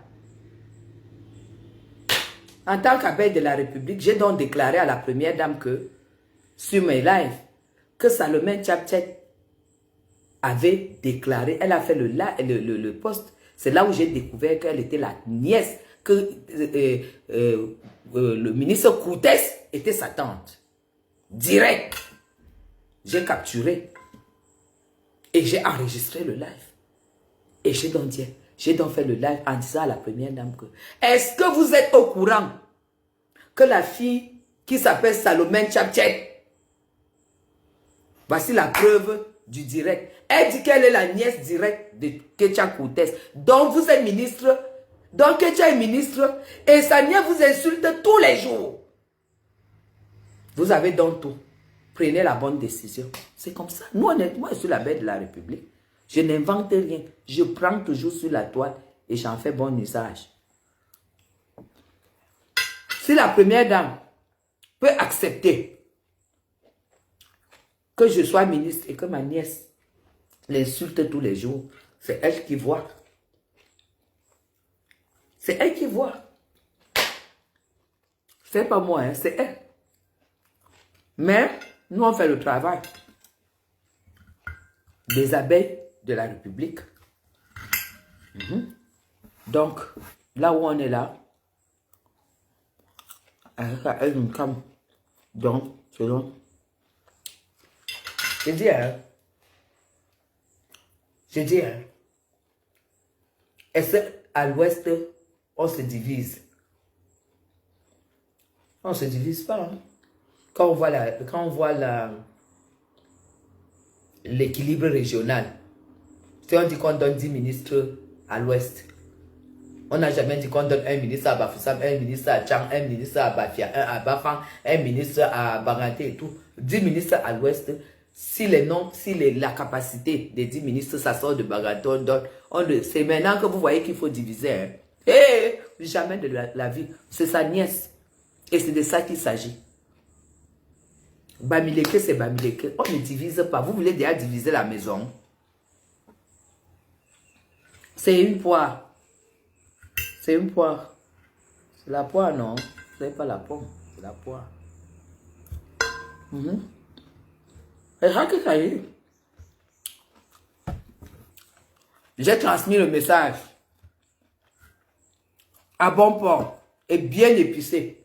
En tant qu'abeille de la République, j'ai donc déclaré à la première dame que, sur mes lives, que Salomé Tchaptchet avait déclaré, elle a fait le post, c'est là où j'ai découvert qu'elle était la nièce, que le ministre Koutès était sa tante. Direct. J'ai capturé et j'ai enregistré le live. Et j'ai donc fait le live en disant à la première dame que, est-ce que vous êtes au courant que la fille qui s'appelle Salomé Tchaptchet, voici la preuve du direct. Elle dit qu'elle est la nièce directe de Ketia Koutès. Donc vous êtes ministre, donc Ketia est ministre et sa nièce vous insulte tous les jours. Vous avez donc tout. Prenez la bonne décision. C'est comme ça. Nous, honnêtement, je suis la bête de la République. Je n'invente rien. Je prends toujours sur la toile et j'en fais bon usage. Si la première dame peut accepter que je sois ministre et que ma nièce l'insulte tous les jours, c'est elle qui voit. C'est elle qui voit. C'est pas moi, hein, c'est elle. Mais nous, on fait le travail des abeilles de la République. Donc, là où on est là, avec une cam. Donc, selon. Je dis, hein. Est-ce qu'à l'ouest, on se divise? On ne se divise pas, hein. Quand on voit l'équilibre régional, si on dit qu'on donne 10 ministres à l'ouest, on n'a jamais dit qu'on donne un ministre à Bafoussam, un ministre à Tchang, un ministre à Bafia, un à Bafang, un ministre à Banganté et tout. 10 ministres à l'ouest, si la capacité des 10 ministres, ça sort de Banganté, on donne. C'est maintenant que vous voyez qu'il faut diviser. Hein. Jamais de la vie. C'est sa nièce. Et c'est de ça qu'il s'agit. Bamileke, c'est Bamileke. On ne divise pas. Vous voulez déjà diviser la maison. C'est une poire. C'est une poire. C'est la poire, non? C'est pas la pomme. C'est la poire. C'est ça qu'il s'agit. J'ai transmis le message. À bon port. Et bien épicé.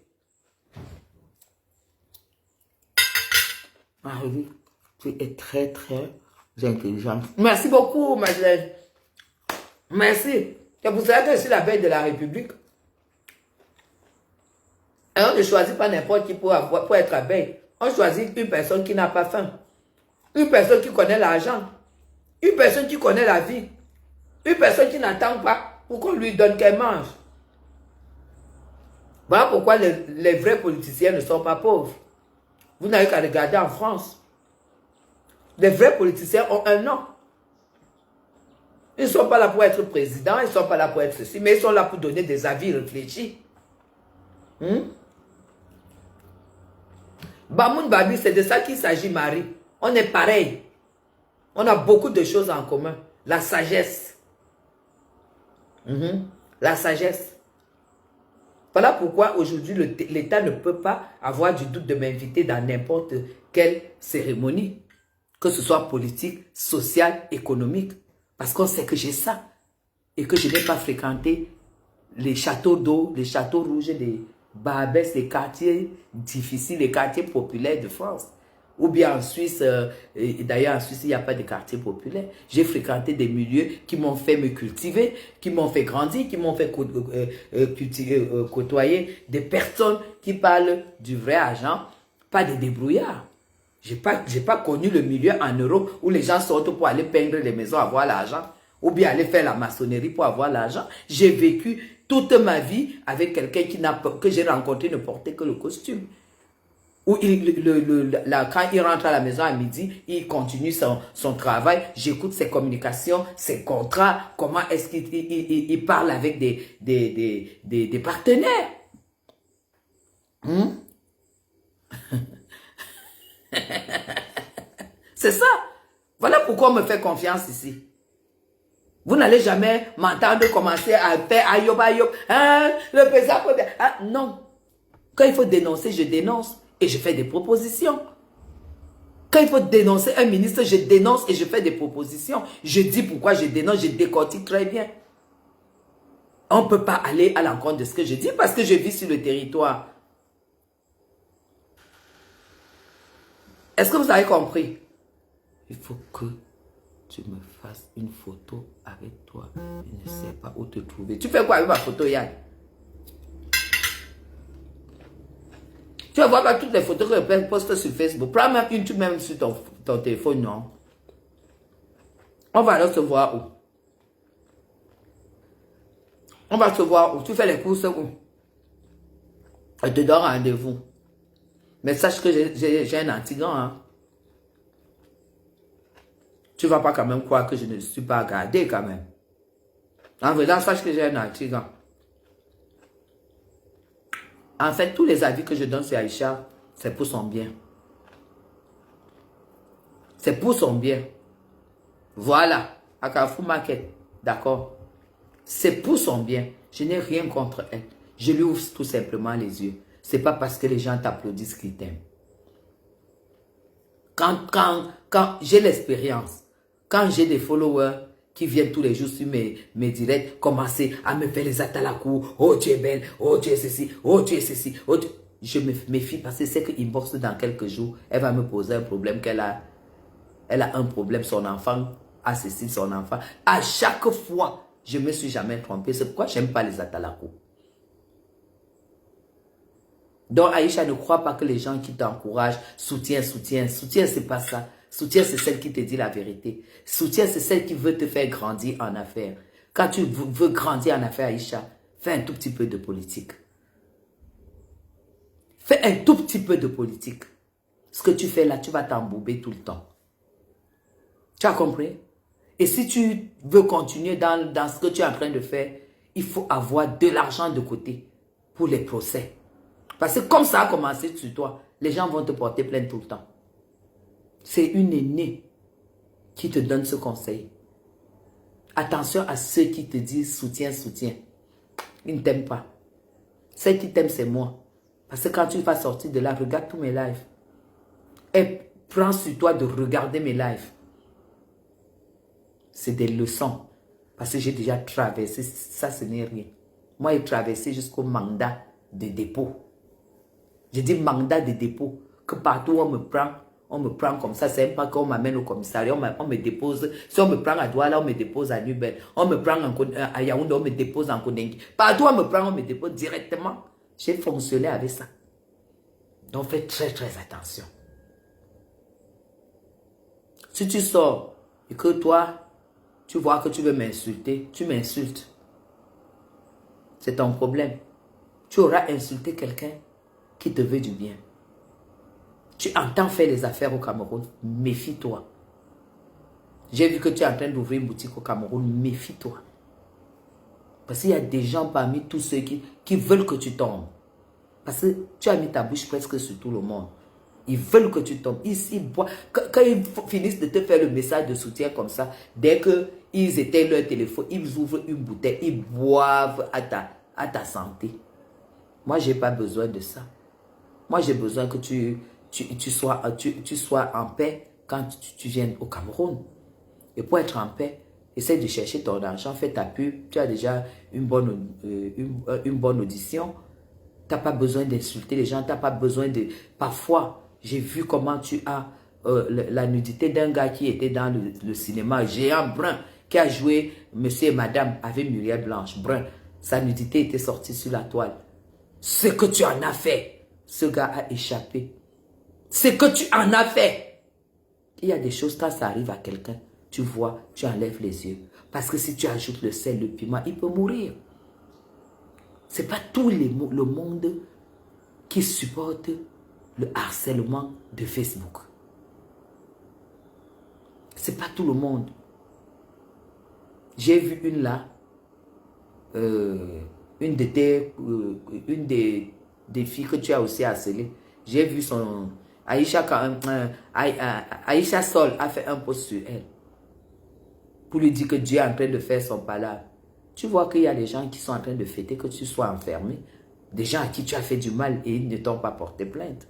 Marie, tu es très, très intelligente. Merci beaucoup, Madeleine. Merci. C'est pour ça que je suis la bête de la République. Et on ne choisit pas n'importe qui pour être abeille. On choisit une personne qui n'a pas faim. Une personne qui connaît l'argent. Une personne qui connaît la vie. Une personne qui n'attend pas pour qu'on lui donne qu'elle mange. Voilà pourquoi les vrais politiciens ne sont pas pauvres. Vous n'avez qu'à regarder en France. Les vrais politiciens ont un nom. Ils ne sont pas là pour être président, ils ne sont pas là pour être ceci, mais ils sont là pour donner des avis réfléchis. Bamoun Babi, c'est de ça qu'il s'agit, Marie. On est pareil. On a beaucoup de choses en commun. La sagesse. La sagesse. Voilà pourquoi aujourd'hui l'État ne peut pas avoir du doute de m'inviter dans n'importe quelle cérémonie. Que ce soit politique, sociale, économique. Parce qu'on sait que j'ai ça. Et que je n'ai pas fréquenté les châteaux d'eau, les châteaux rouges, les Barbès, les quartiers difficiles, les quartiers populaires de France. Ou bien en Suisse, d'ailleurs en Suisse, il n'y a pas de quartier populaire. J'ai fréquenté des milieux qui m'ont fait me cultiver, qui m'ont fait grandir, qui m'ont fait côtoyer des personnes qui parlent du vrai argent, pas des débrouillards. J'ai pas connu le milieu en Europe où les gens sortent pour aller peindre les maisons, avoir l'argent, ou bien aller faire la maçonnerie pour avoir l'argent. J'ai vécu toute ma vie avec quelqu'un que j'ai rencontré ne portait que le costume. Ou quand il rentre à la maison à midi, il continue son travail, j'écoute ses communications, ses contrats, comment est-ce qu'il parle avec des partenaires. C'est ça. Voilà pourquoi on me fait confiance ici. Vous n'allez jamais m'entendre commencer à faire ayob ayob. Hein, le président. Ah, non. Quand il faut dénoncer, je dénonce et je fais des propositions. Quand il faut dénoncer un ministre, je dénonce et je fais des propositions. Je dis pourquoi je dénonce, je décortique très bien. On ne peut pas aller à l'encontre de ce que je dis parce que je vis sur le territoire. Est-ce que vous avez compris? Il faut que tu me fasses une photo avec toi. Je ne sais pas où te trouver. Tu fais quoi avec ma photo, Yann? Tu vas voir toutes les photos que je poste sur Facebook. Prends même une, tu mets sur ton téléphone, non? On va alors se voir où? On va se voir où? Tu fais les courses où? Je te donne rendez-vous. Mais sache que j'ai un antigan, hein? Tu ne vas pas quand même croire que je ne suis pas gardé quand même. En vrai, sache que j'ai un antigan. En fait, tous les avis que je donne sur Aïcha, c'est pour son bien. C'est pour son bien. Voilà. À Carrefour Market. D'accord. C'est pour son bien. Je n'ai rien contre elle. Je lui ouvre tout simplement les yeux. C'est pas parce que les gens t'applaudissent qu'ils t'aiment. Quand j'ai l'expérience, quand j'ai des followers qui viennent tous les jours sur mes directs, commencer à me faire les atalakou, oh tu es belle, oh tu es ceci, oh tu es ceci, oh tu... Je me méfie parce que c'est que inbox dans quelques jours, elle va me poser un problème elle a un problème, son enfant a ceci, son enfant. À chaque fois, je ne me suis jamais trompé. C'est pourquoi je n'aime pas les atalakou. Donc Aïcha, ne crois pas que les gens qui t'encouragent, soutien, c'est pas ça. Soutien, c'est celle qui te dit la vérité. Soutien, c'est celle qui veut te faire grandir en affaires. Quand tu veux grandir en affaires, Aïcha, fais un tout petit peu de politique. Fais un tout petit peu de politique. Ce que tu fais là, tu vas t'embouber tout le temps. Tu as compris? Et si tu veux continuer dans ce que tu es en train de faire, il faut avoir de l'argent de côté pour les procès. Parce que comme ça a commencé sur toi, les gens vont te porter plainte tout le temps. C'est une aînée qui te donne ce conseil. Attention à ceux qui te disent soutien. Ils ne t'aiment pas. Celle qui t'aime, c'est moi. Parce que quand tu vas sortir de là, regarde tous mes lives. Et prends sur toi de regarder mes lives. C'est des leçons. Parce que j'ai déjà traversé. Ça, ce n'est rien. Moi, j'ai traversé jusqu'au mandat de dépôt. J'ai dit mandat de dépôt. Que partout où on me prend comme ça. C'est même pas qu'on m'amène au commissariat. On me dépose. Si on me prend à Douala, on me dépose à Nubel. On me prend à Yaoundé, on me dépose en Kondengi. Partout où on me prend, on me dépose directement. J'ai fonctionné avec ça. Donc fais très attention. Si tu sors et que toi, tu vois que tu veux m'insulter, tu m'insultes. C'est ton problème. Tu auras insulté quelqu'un qui te veut du bien. Tu entends faire les affaires au Cameroun, méfie-toi. J'ai vu que tu es en train d'ouvrir une boutique au Cameroun, méfie-toi. Parce qu'il y a des gens parmi tous ceux qui veulent que tu tombes. Parce que tu as mis ta bouche presque sur tout le monde. Ils veulent que tu tombes. Quand ils finissent de te faire le message de soutien comme ça, dès qu'ils éteignent leur téléphone, ils ouvrent une bouteille, ils boivent à ta santé. Moi, je n'ai pas besoin de ça. Moi, j'ai besoin que tu sois en paix quand tu viennes au Cameroun. Et pour être en paix, essaie de chercher ton argent, fais ta pub. Tu as déjà une bonne audition. Tu n'as pas besoin d'insulter les gens. Tu n'as pas besoin de... Parfois, j'ai vu comment tu as la nudité d'un gars qui était dans le cinéma, Géant Brun, qui a joué Monsieur et Madame avec Muriel Blanche Brun. Sa nudité était sortie sur la toile. Ce que tu en as fait, ce gars a échappé. Ce que tu en as fait. Il y a des choses, quand ça arrive à quelqu'un, tu vois, tu enlèves les yeux. Parce que si tu ajoutes le sel, le piment, il peut mourir. Ce n'est pas tout le monde qui supporte le harcèlement de Facebook. C'est pas tout le monde. J'ai vu une là, une des filles que tu as aussi harcelées. J'ai vu son... Aïcha Sol a fait un post sur elle pour lui dire que Dieu est en train de faire son palabre. Tu vois qu'il y a des gens qui sont en train de fêter que tu sois enfermé. Des gens à qui tu as fait du mal et ils ne t'ont pas porté plainte.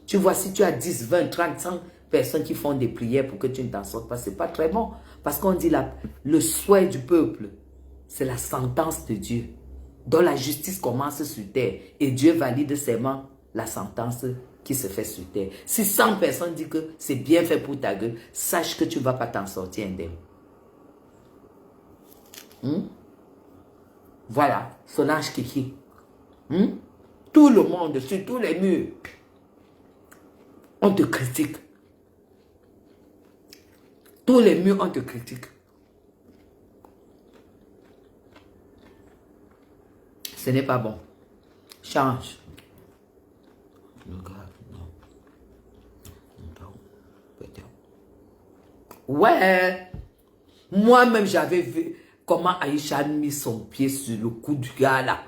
Tu vois, si tu as 10, 20, 30, 100 personnes qui font des prières pour que tu ne t'en sortes pas, ce n'est pas très bon. Parce qu'on dit le souhait du peuple, c'est la sentence de Dieu. Dont la justice commence sur terre et Dieu valide seulement la sentence qui se fait sur terre. Si 100 personnes disent que c'est bien fait pour ta gueule, sache que tu ne vas pas t'en sortir indemne. Voilà, Solange Kiki. Tout le monde, sur tous les murs, on te critique. Tous les murs, on te critique. Ce n'est pas bon. Change. Ouais. Moi-même, j'avais vu comment Aïcha a mis son pied sur le cou du gars là.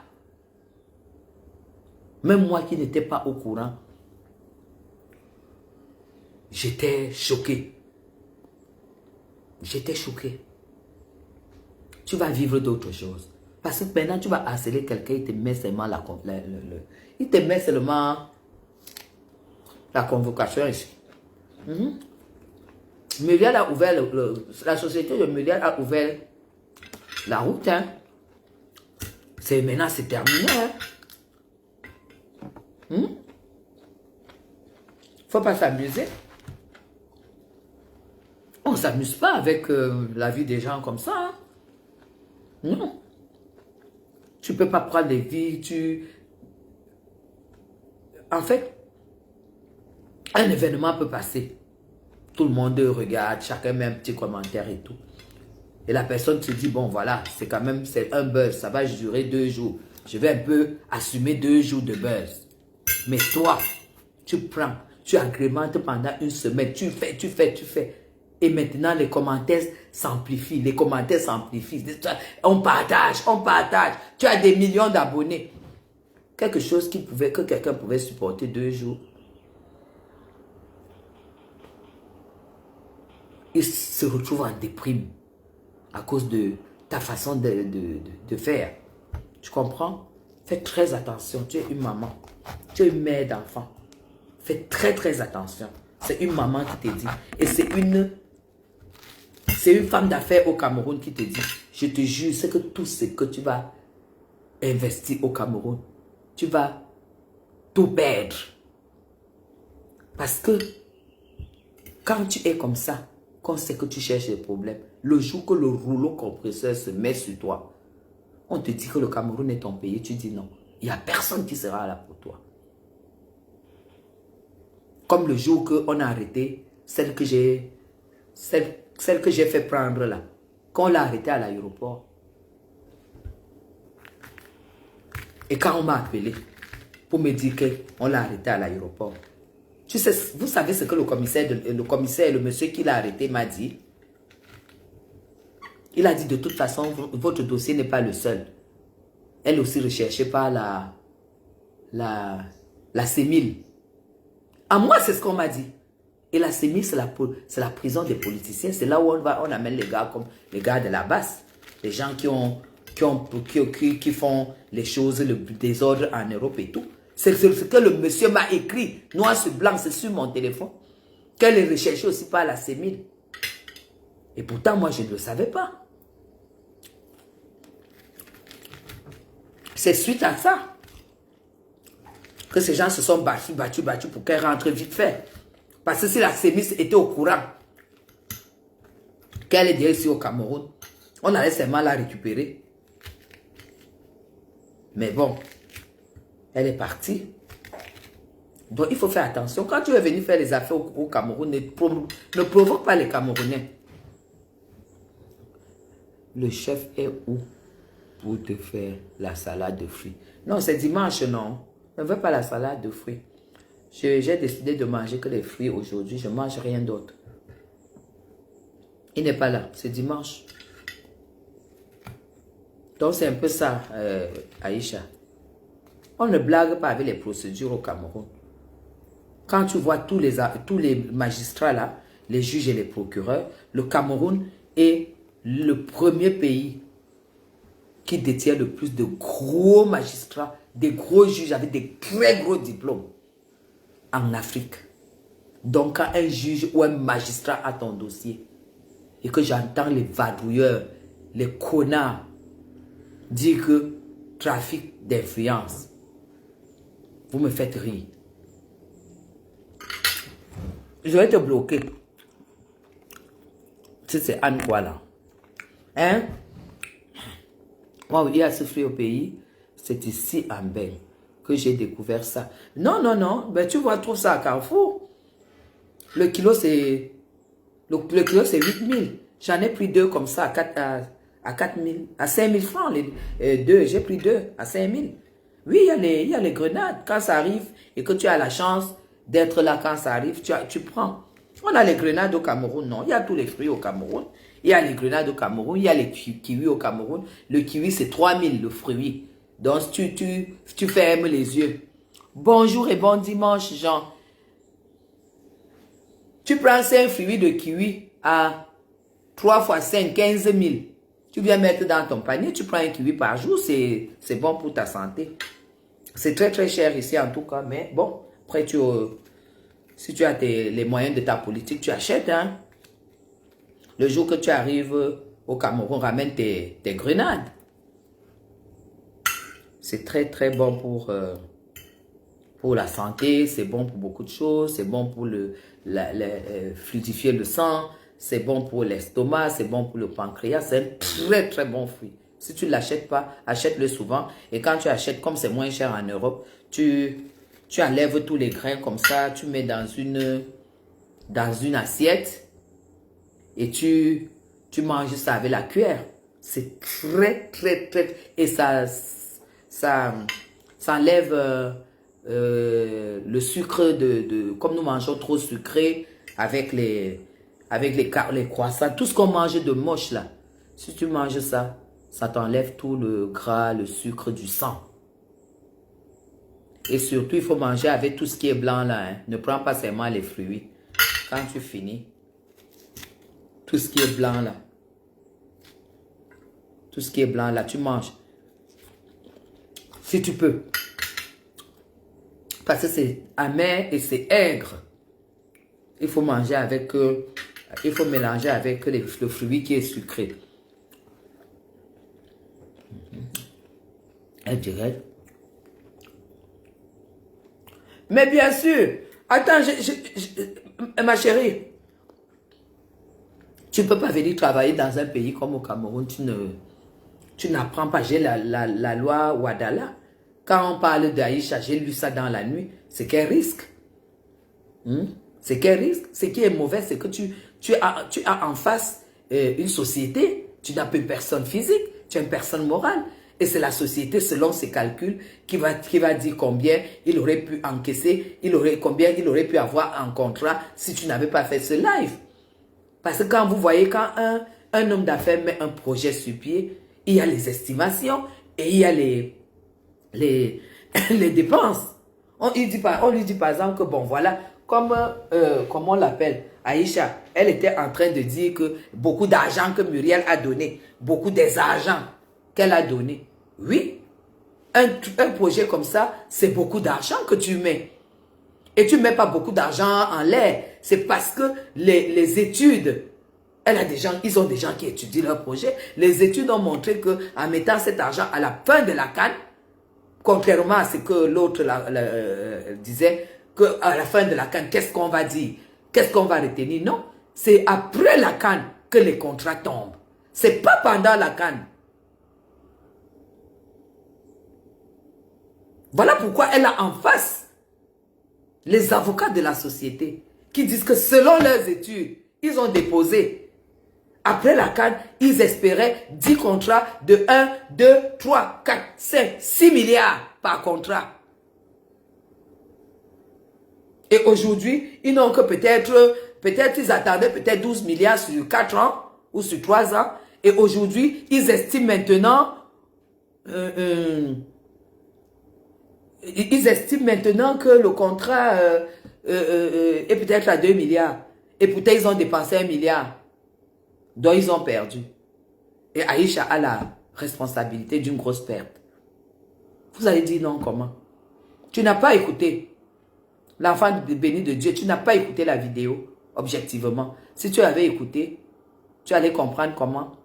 Même moi qui n'étais pas au courant, j'étais choqué. J'étais choqué. Tu vas vivre d'autres choses. Parce que maintenant, tu vas harceler quelqu'un, il te met seulement il te met seulement la convocation ici. Muriel a ouvert, la société de Muriel a ouvert la route. Hein. Maintenant, c'est terminé. Hein. Faut pas s'amuser. On ne s'amuse pas avec la vie des gens comme ça. Hein. Non. Tu ne peux pas prendre des vies. En fait, un événement peut passer. Tout le monde regarde, chacun met un petit commentaire et tout. Et la personne se dit, bon voilà, c'est quand même un buzz, ça va durer 2 jours. Je vais un peu assumer 2 jours de buzz. Mais toi, tu prends, tu agrémentes pendant 1 semaine, tu fais. Et maintenant, les commentaires s'amplifient, On partage. Tu as des millions d'abonnés. Quelque chose que quelqu'un pouvait supporter 2 jours. Il se retrouve en déprime à cause de ta façon de faire. Tu comprends? Fais très attention. Tu es une maman. Tu es une mère d'enfant. Fais très attention. C'est une maman qui te dit. Et c'est une femme d'affaires au Cameroun qui te dit. Je te jure, c'est que tout ce que tu vas investir au Cameroun, tu vas tout perdre. Parce que quand tu es comme ça, qu'on sait que tu cherches des problèmes, le jour que le rouleau compresseur se met sur toi, on te dit que le Cameroun est ton pays, tu dis non. Il n'y a personne qui sera là pour toi. Comme le jour qu'on a arrêté celle que j'ai fait prendre là. Quand on l'a arrêtée à l'aéroport. Et quand on m'a appelé pour me dire qu'on l'a arrêtée à l'aéroport. Tu sais, vous savez ce que le commissaire, le monsieur qui l'a arrêté m'a dit? Il a dit de toute façon, votre dossier n'est pas le seul. Elle aussi recherchée par la CEMIL. À moi, c'est ce qu'on m'a dit. Et la CEMIL, c'est la prison des politiciens. C'est là où on amène les gars comme les gars de la basse. Les gens qui font les choses, le désordre en Europe et tout. C'est ce que le monsieur m'a écrit, noir sur blanc, c'est sur mon téléphone. Qu'elle est recherchée aussi par la CEMIL. Et pourtant, moi, je ne le savais pas. C'est suite à ça que ces gens se sont battus pour qu'elle rentre vite fait. Parce que si la CEMIL était au courant qu'elle est déjà ici au Cameroun, on allait seulement la récupérer. Mais bon, elle est partie. Donc, il faut faire attention. Quand tu es venu faire les affaires au Cameroun, ne provoque pas les Camerounais. Le chef est où pour te faire la salade de fruits? Non, c'est dimanche, non. Ne veux pas la salade de fruits. J'ai décidé de manger que les fruits aujourd'hui. Je ne mange rien d'autre. Il n'est pas là. C'est dimanche. Donc, c'est un peu ça, Aïcha. On ne blague pas avec les procédures au Cameroun. Quand tu vois tous les magistrats là, les juges et les procureurs, le Cameroun est le premier pays qui détient le plus de gros magistrats, des gros juges avec des très gros diplômes en Afrique. Donc, quand un juge ou un magistrat a ton dossier et que j'entends les vadrouilleurs, les connards dire que trafic d'influence, vous me faites rire. Je vais te bloquer. C'est Anne quoi là? Hein? Moi, il y a ce fruit au pays. C'est ici en Belle que j'ai découvert ça. Non, non, non. Ben, tu vois, trouve ça à Carrefour. Le kilo, c'est... Le kilo, c'est 8 000. J'en ai pris deux comme ça à 4 000. À 5 000 francs. Deux. J'ai pris deux à 5 000. Oui, il y a les grenades. Quand ça arrive et que tu as la chance d'être là quand ça arrive, tu prends. On a les grenades au Cameroun, non. Il y a tous les fruits au Cameroun. Il y a les grenades au Cameroun. Il y a les kiwis au Cameroun. Le kiwi, c'est 3 000 le fruit. Donc, tu fermes les yeux. Bonjour et bon dimanche, Jean. Tu prends 5 fruits de kiwi à 3 fois 5, 15 000. Tu viens mettre dans ton panier, tu prends un kiwi par jour, c'est bon pour ta santé. C'est très très cher ici en tout cas, mais bon, après si tu as les moyens de ta politique, tu achètes. Hein? Le jour que tu arrives au Cameroun, ramène tes grenades. C'est très très bon pour la santé, c'est bon pour beaucoup de choses, c'est bon pour fluidifier le sang, c'est bon pour l'estomac, c'est bon pour le pancréas, c'est un très très bon fruit. Si tu ne l'achètes pas, achète-le souvent. Et quand tu achètes, comme c'est moins cher en Europe, tu enlèves tous les grains comme ça, tu mets dans une assiette et tu manges ça avec la cuillère. C'est très très très... Et ça enlève le sucre comme nous mangeons trop sucré avec les croissants, tout ce qu'on mange de moche là. Si tu manges ça, ça t'enlève tout le gras, le sucre du sang. Et surtout, il faut manger avec tout ce qui est blanc là. Hein. Ne prends pas seulement les fruits. Quand tu finis, tout ce qui est blanc là. Tout ce qui est blanc là, tu manges. Si tu peux. Parce que c'est amer et c'est aigre. Il faut manger avec... il faut mélanger avec le fruit qui est sucré. Elle dirait. Mais bien sûr, attends, ma chérie, tu ne peux pas venir travailler dans un pays comme au Cameroun, tu n'apprends pas. J'ai la loi Ouaddala. Quand on parle d'Aïcha, j'ai lu ça dans la nuit, c'est qu'un risque. C'est qu'un risque. Ce qui est mauvais, c'est que tu as en face une société, tu n'as pas une personne physique, tu as une personne morale. Et c'est la société, selon ses calculs, qui va dire combien il aurait pu encaisser, combien il aurait pu avoir en contrat si tu n'avais pas fait ce live. Parce que quand vous voyez, quand un homme d'affaires met un projet sur pied, il y a les estimations et il y a les dépenses. On lui dit par exemple que bon voilà, comme on l'appelle, Aïcha, elle était en train de dire que beaucoup d'argent que Muriel a donné, beaucoup des argents qu'elle a donné. Oui, un projet comme ça, c'est beaucoup d'argent que tu mets. Et tu ne mets pas beaucoup d'argent en l'air. C'est parce que les études, ils ont des gens qui étudient leur projet. Les études ont montré qu'en mettant cet argent à la fin de la CAN, contrairement à ce que l'autre disait, qu'à la fin de la CAN, qu'est-ce qu'on va dire? Qu'est-ce qu'on va retenir? Non, c'est après la CAN que les contrats tombent. C'est pas pendant la CAN. Voilà pourquoi elle a en face les avocats de la société qui disent que selon leurs études, ils ont déposé. Après la CAN, ils espéraient 10 contrats de 1, 2, 3, 4, 5, 6 milliards par contrat. Et aujourd'hui, ils n'ont que peut-être ils attendaient peut-être 12 milliards sur 4 ans ou sur 3 ans. Et aujourd'hui, ils estiment maintenant, que le contrat est peut-être à 2 milliards. Et pourtant, ils ont dépensé 1 milliard. Donc, ils ont perdu. Et Aïcha a la responsabilité d'une grosse perte. Vous allez dire non, comment? Tu n'as pas écouté. L'enfant béni de Dieu, tu n'as pas écouté la vidéo, objectivement. Si tu avais écouté, tu allais comprendre comment.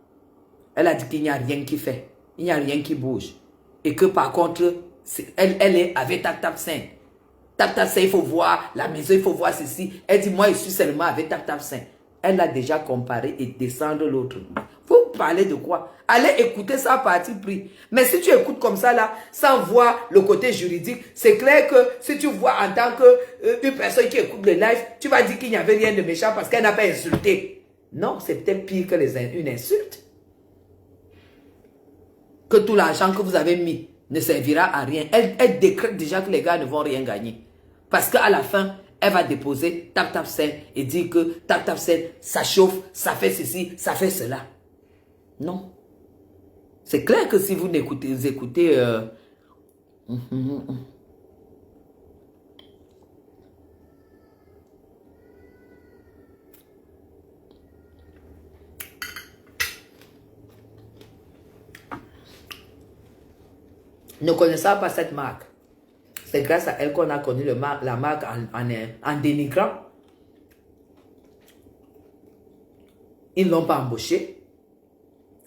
Elle a dit qu'il n'y a rien qui fait. Il n'y a rien qui bouge. Et que par contre, elle est avec Tap 5. Tap 5, il faut voir la maison, il faut voir ceci. Elle dit, moi, je suis seulement avec Tap 5. Elle a déjà comparé et descendre l'autre. Vous parlez de quoi? Allez écouter ça à parti pris. Mais si tu écoutes comme ça là, sans voir le côté juridique, c'est clair que si tu vois en tant que une personne qui écoute le live, tu vas dire qu'il n'y avait rien de méchant parce qu'elle n'a pas insulté. Non, c'est peut-être pire que une insulte. Que tout l'argent que vous avez mis ne servira à rien. Elle décrète déjà que les gars ne vont rien gagner. Parce qu'à la fin, elle va déposer Tap 5 et dire que Tap 5, ça chauffe, ça fait ceci, ça fait cela. Non. C'est clair que si vous écoutez ne connaissant pas cette marque, c'est grâce à elle qu'on a connu la marque en dénigrant. Ils ne l'ont pas embauché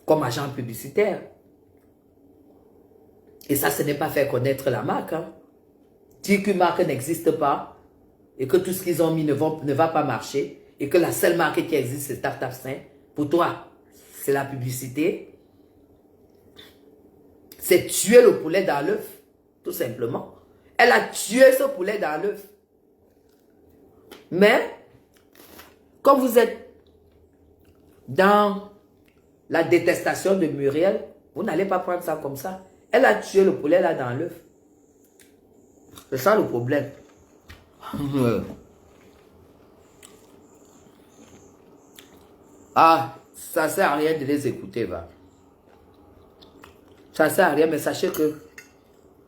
comme agent publicitaire. Et ça, ce n'est pas faire connaître la marque. Hein. Dire qu'une marque n'existe pas et que tout ce qu'ils ont mis ne va pas marcher et que la seule marque qui existe, c'est Tap 5. Pour toi, c'est la publicité. C'est tuer le poulet dans l'œuf, tout simplement. Elle a tué ce poulet dans l'œuf. Mais, quand vous êtes dans la détestation de Muriel, vous n'allez pas prendre ça comme ça. Elle a tué le poulet là dans l'œuf. C'est ça le problème. Ah, ça ne sert à rien de les écouter, va. Ça ne sert à rien, mais sachez que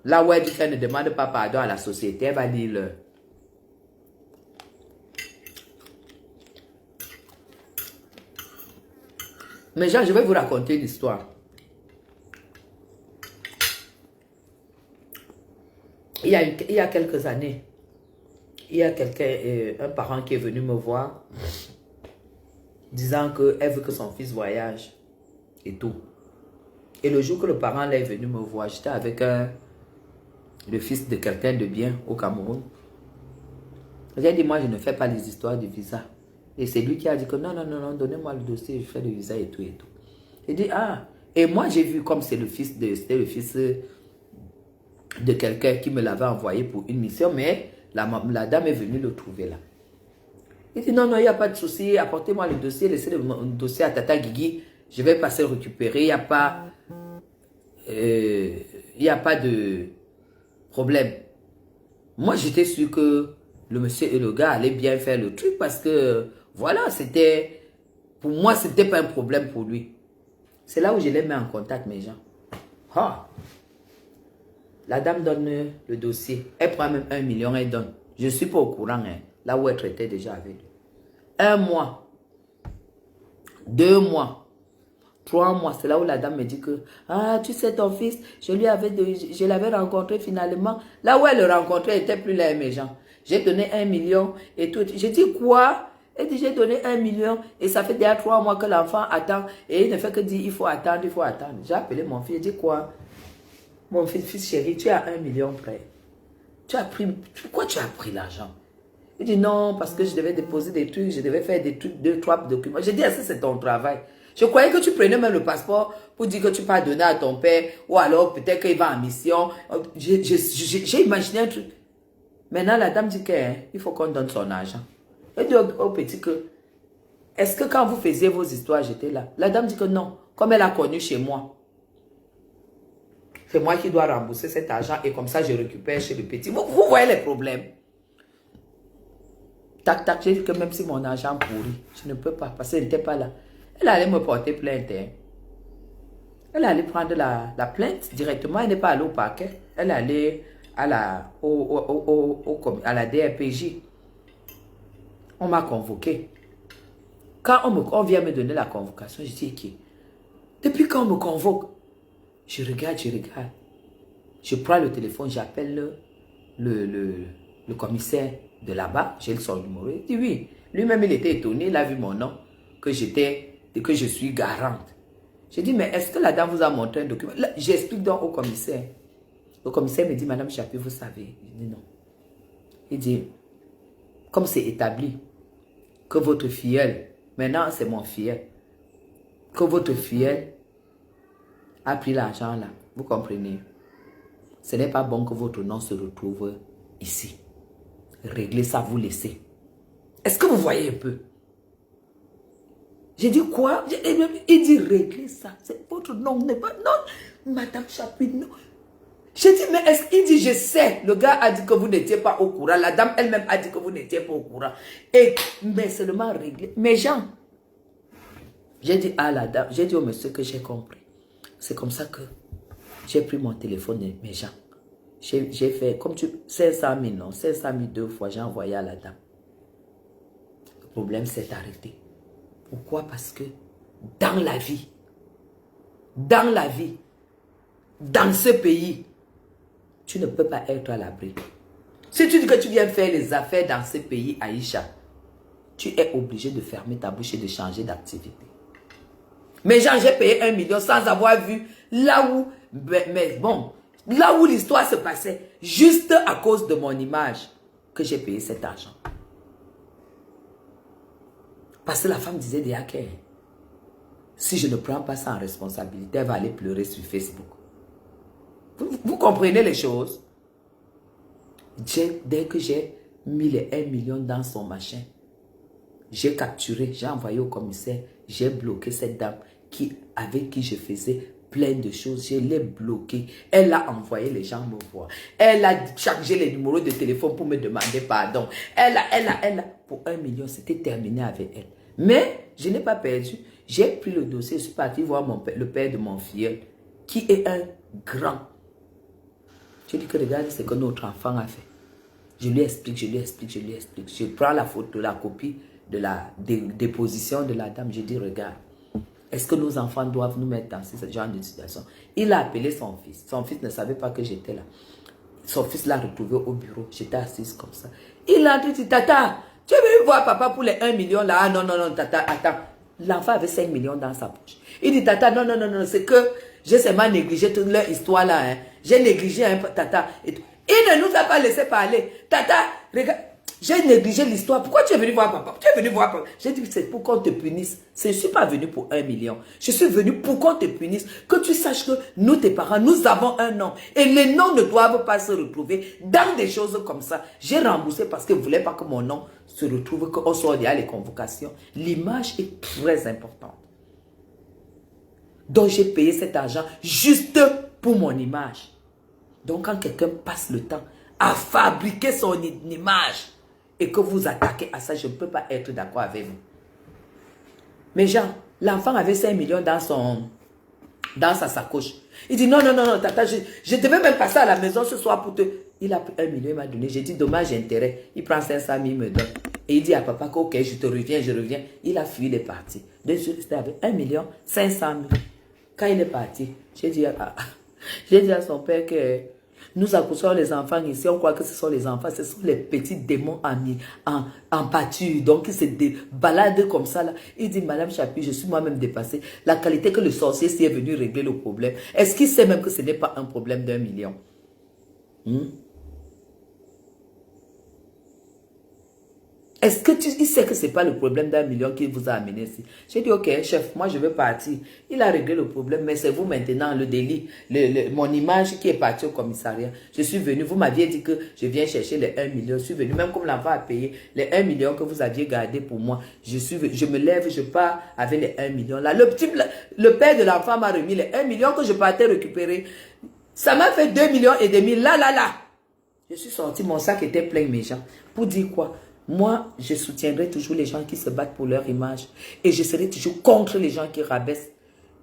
là où elle dit qu'elle ne demande pas pardon à la société, elle va dire le. Mais Jean, je vais vous raconter une histoire. Il y a quelques années, il y a un parent qui est venu me voir disant qu'elle veut que son fils voyage et tout. Et le jour que le parent là est venu me voir, j'étais avec le fils de quelqu'un de bien au Cameroun. J'ai dit, moi je ne fais pas les histoires de visa. Et c'est lui qui a dit que non, donnez-moi le dossier, je fais le visa et tout et tout. Il dit, ah, et moi j'ai vu comme c'était le fils de quelqu'un qui me l'avait envoyé pour une mission, mais la dame est venue le trouver là. Il dit, non, il n'y a pas de souci, apportez-moi le dossier, laissez le dossier à Tata Guigui, je vais passer le récupérer, il n'y a pas de problème. Moi, j'étais sûr que le monsieur et le gars allaient bien faire le truc parce que, voilà, pour moi, c'était pas un problème pour lui. C'est là où je les mets en contact, mes gens. Ah. La dame donne le dossier. Elle prend même 1 million, elle donne. Je ne suis pas au courant, hein, là où elle traitait déjà avec lui. 1 mois. 2 mois. 3 mois. C'est là où la dame me dit que, ah, tu sais, ton fils, je l'avais rencontré finalement. Là où elle le rencontrait, elle n'était plus là, mes gens. J'ai donné 1 million et tout. J'ai dit quoi? Elle dit, j'ai donné 1 million et ça fait déjà 3 mois que l'enfant attend. Et il ne fait que dire, il faut attendre, il faut attendre. J'ai appelé mon fils, j'ai dit quoi? Mon fils chéri, tu as 1 million prêt. Pourquoi tu as pris l'argent? Il dit non, parce que je devais déposer des trucs, je devais faire des trucs, 2, 3 documents. J'ai dit, c'est ton travail. Je croyais que tu prenais même le passeport pour dire que tu vas donner à ton père, ou alors peut-être qu'il va en mission. J'ai imaginé un truc. Maintenant, la dame dit qu'il faut qu'on donne son argent. Elle dit au petit que, est-ce que quand vous faisiez vos histoires, j'étais là? La dame dit que non, comme elle a connu chez moi. C'est moi qui dois rembourser cet argent et comme ça, je récupère chez le petit. Vous voyez les problèmes. Tac, tac, j'ai dit que même si mon argent pourrit, je ne peux pas parce qu'elle n'était pas là. Elle allait me porter plainte. Hein. Elle allait prendre la plainte directement. Elle n'est pas allée au parquet. Elle allait à la DRPJ. On m'a convoqué. Quand on vient me donner la convocation, je dis, ok. Depuis quand on me convoque, je regarde. Je prends le téléphone, j'appelle le commissaire de là-bas. J'ai son numéro. Il dit oui. Lui-même, il était étonné. Il a vu mon nom, que je suis garante. J'ai dit, mais est-ce que la dame vous a montré un document? J'explique donc au commissaire. Le commissaire me dit, Madame Chapuis, vous savez. Je dis non. Il dit, comme c'est établi que votre filleule, maintenant c'est mon filleul, que votre filleul a pris l'argent là, vous comprenez? Ce n'est pas bon que votre nom se retrouve ici. Réglez ça, vous laissez. Est-ce que vous voyez un peu? J'ai dit quoi? Il dit réglez ça. Votre nom n'est pas... Non, Madame Chapuis, non. J'ai dit, mais est-ce qu'il dit, je sais. Le gars a dit que vous n'étiez pas au courant. La dame elle-même a dit que vous n'étiez pas au courant. Mais seulement réglé. Mais Jean, j'ai dit à la dame, j'ai dit au monsieur que j'ai compris. C'est comme ça que j'ai pris mon téléphone, mais Jean, j'ai fait comme 500 000, non, 500 000 2 fois, j'ai envoyé à la dame. Le problème s'est arrêté. Pourquoi? Parce que dans la vie, dans ce pays, tu ne peux pas être à l'abri. Si tu dis que tu viens faire les affaires dans ce pays, Aïcha, tu es obligé de fermer ta bouche et de changer d'activité. Mais Jean, j'ai payé 1 million sans avoir vu là où, mais bon, là où l'histoire se passait, juste à cause de mon image, que j'ai payé cet argent. Parce que la femme disait déjà que si je ne prends pas ça en responsabilité, elle va aller pleurer sur Facebook. Vous comprenez les choses? Dès que j'ai mis les 1 million dans son machin, j'ai capturé, j'ai envoyé au commissaire, j'ai bloqué cette dame avec qui je faisais plein de choses. Je l'ai bloquée. Elle a envoyé les gens me voir. Elle a chargé les numéros de téléphone pour me demander pardon. Elle a. Pour 1 million, c'était terminé avec elle. Mais je n'ai pas perdu. J'ai pris le dossier, je suis parti voir le père de mon filleul, qui est un grand. Je dis que regarde ce que notre enfant a fait. Je lui explique. Je prends la photo, la copie de la déposition de la dame. Je dis, regarde, est-ce que nos enfants doivent nous mettre dans ce genre de situation? Il a appelé son fils. Son fils ne savait pas que j'étais là. Son fils l'a retrouvé au bureau. J'étais assise comme ça. Il a dit, Tata, tu es venu voir papa pour les 1 million là? Ah non, Tata, attends. L'enfant avait 5 millions dans sa poche. Il dit, Tata, non, c'est que j'ai seulement négligé toute leur histoire là. Hein. J'ai négligé un peu, Tata. Il ne nous a pas laissé parler. Tata, regarde, j'ai négligé l'histoire. Pourquoi tu es venu voir papa? J'ai dit, c'est pour qu'on te punisse. Je ne suis pas venu pour 1 million. Je suis venu pour qu'on te punisse. Que tu saches que nous, tes parents, nous avons un nom. Et les noms ne doivent pas se retrouver dans des choses comme ça. J'ai remboursé parce que je ne voulais pas que mon nom se retrouve, qu'on soit derrière les convocations. L'image est très importante. Donc, j'ai payé cet argent juste pour mon image. Donc, quand quelqu'un passe le temps à fabriquer son image et que vous attaquez à ça, je ne peux pas être d'accord avec vous. Mais Jean, l'enfant avait 5 millions dans sa sacoche. Il dit non, tata, je devais même passer à la maison ce soir pour te... Il a pris 1 million, il m'a donné. J'ai dit dommage, intérêt. Il prend 500 000, il me donne. Et il dit à papa que ok, je reviens. Il a fui, il est parti. C'était avec 1 million 500 000. Quand il est parti, j'ai dit à son père que nous accouchons les enfants ici, on croit que ce sont les enfants, ce sont les petits démons en pâture, donc ils se baladent comme ça là. Il dit, Madame Chapuis, je suis moi-même dépassée. La qualité que le sorcier s'y est venu régler le problème. Est-ce qu'il sait même que ce n'est pas un problème d'1 million? Est-ce que il sait que ce n'est pas le problème d'1 million qui vous a amené ici? J'ai dit, ok, chef, moi je veux partir. Il a réglé le problème, mais c'est vous maintenant, le délit, mon image qui est partie au commissariat. Je suis venu, vous m'aviez dit que je viens chercher les 1 million. Je suis venu, même comme l'enfant a payé les 1 million que vous aviez gardé pour moi. Je me lève, je pars avec les 1 million. Là, le père de l'enfant m'a remis les 1 million que je partais récupérer. Ça m'a fait 2,5 millions. Là. Je suis sorti, mon sac était plein, mes gens. Pour dire quoi? Moi, je soutiendrai toujours les gens qui se battent pour leur image. Et je serai toujours contre les gens qui rabaissent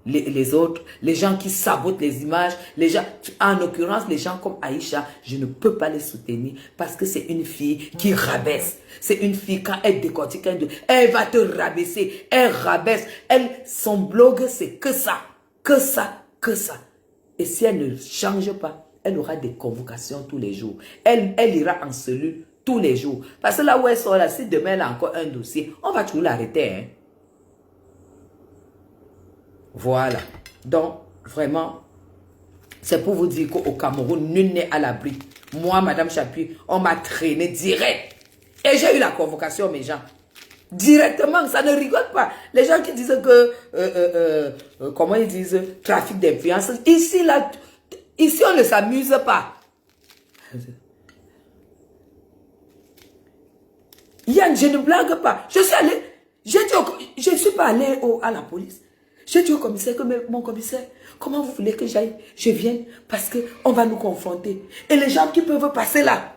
les autres, les gens qui sabotent les images, les gens, en l'occurrence, les gens comme Aïcha, je ne peux pas les soutenir parce que c'est une fille qui rabaisse. C'est une fille, quand elle décortique, elle va te rabaisser, elle rabaisse. Son blog, c'est que ça, que ça, que ça. Et si elle ne change pas, elle aura des convocations tous les jours. Elle ira en cellule tous les jours. Parce que là où elle sort, là, si demain elle a encore un dossier, on va toujours l'arrêter, hein. Voilà. Donc, vraiment, c'est pour vous dire qu'au Cameroun, nul n'est à l'abri. Moi, Madame Chapuis, on m'a traîné direct. Et j'ai eu la convocation, mes gens. Directement, ça ne rigole pas. Les gens qui disent que, comment ils disent, trafic d'influence. Ici, là, ici, on ne s'amuse pas. Yann, je ne blague pas. Je suis allé, je ne suis pas allé à la police. J'ai dit au commissaire que mon commissaire, comment vous voulez que j'aille? Je vienne parce qu'on va nous confronter. Et les gens qui peuvent passer là,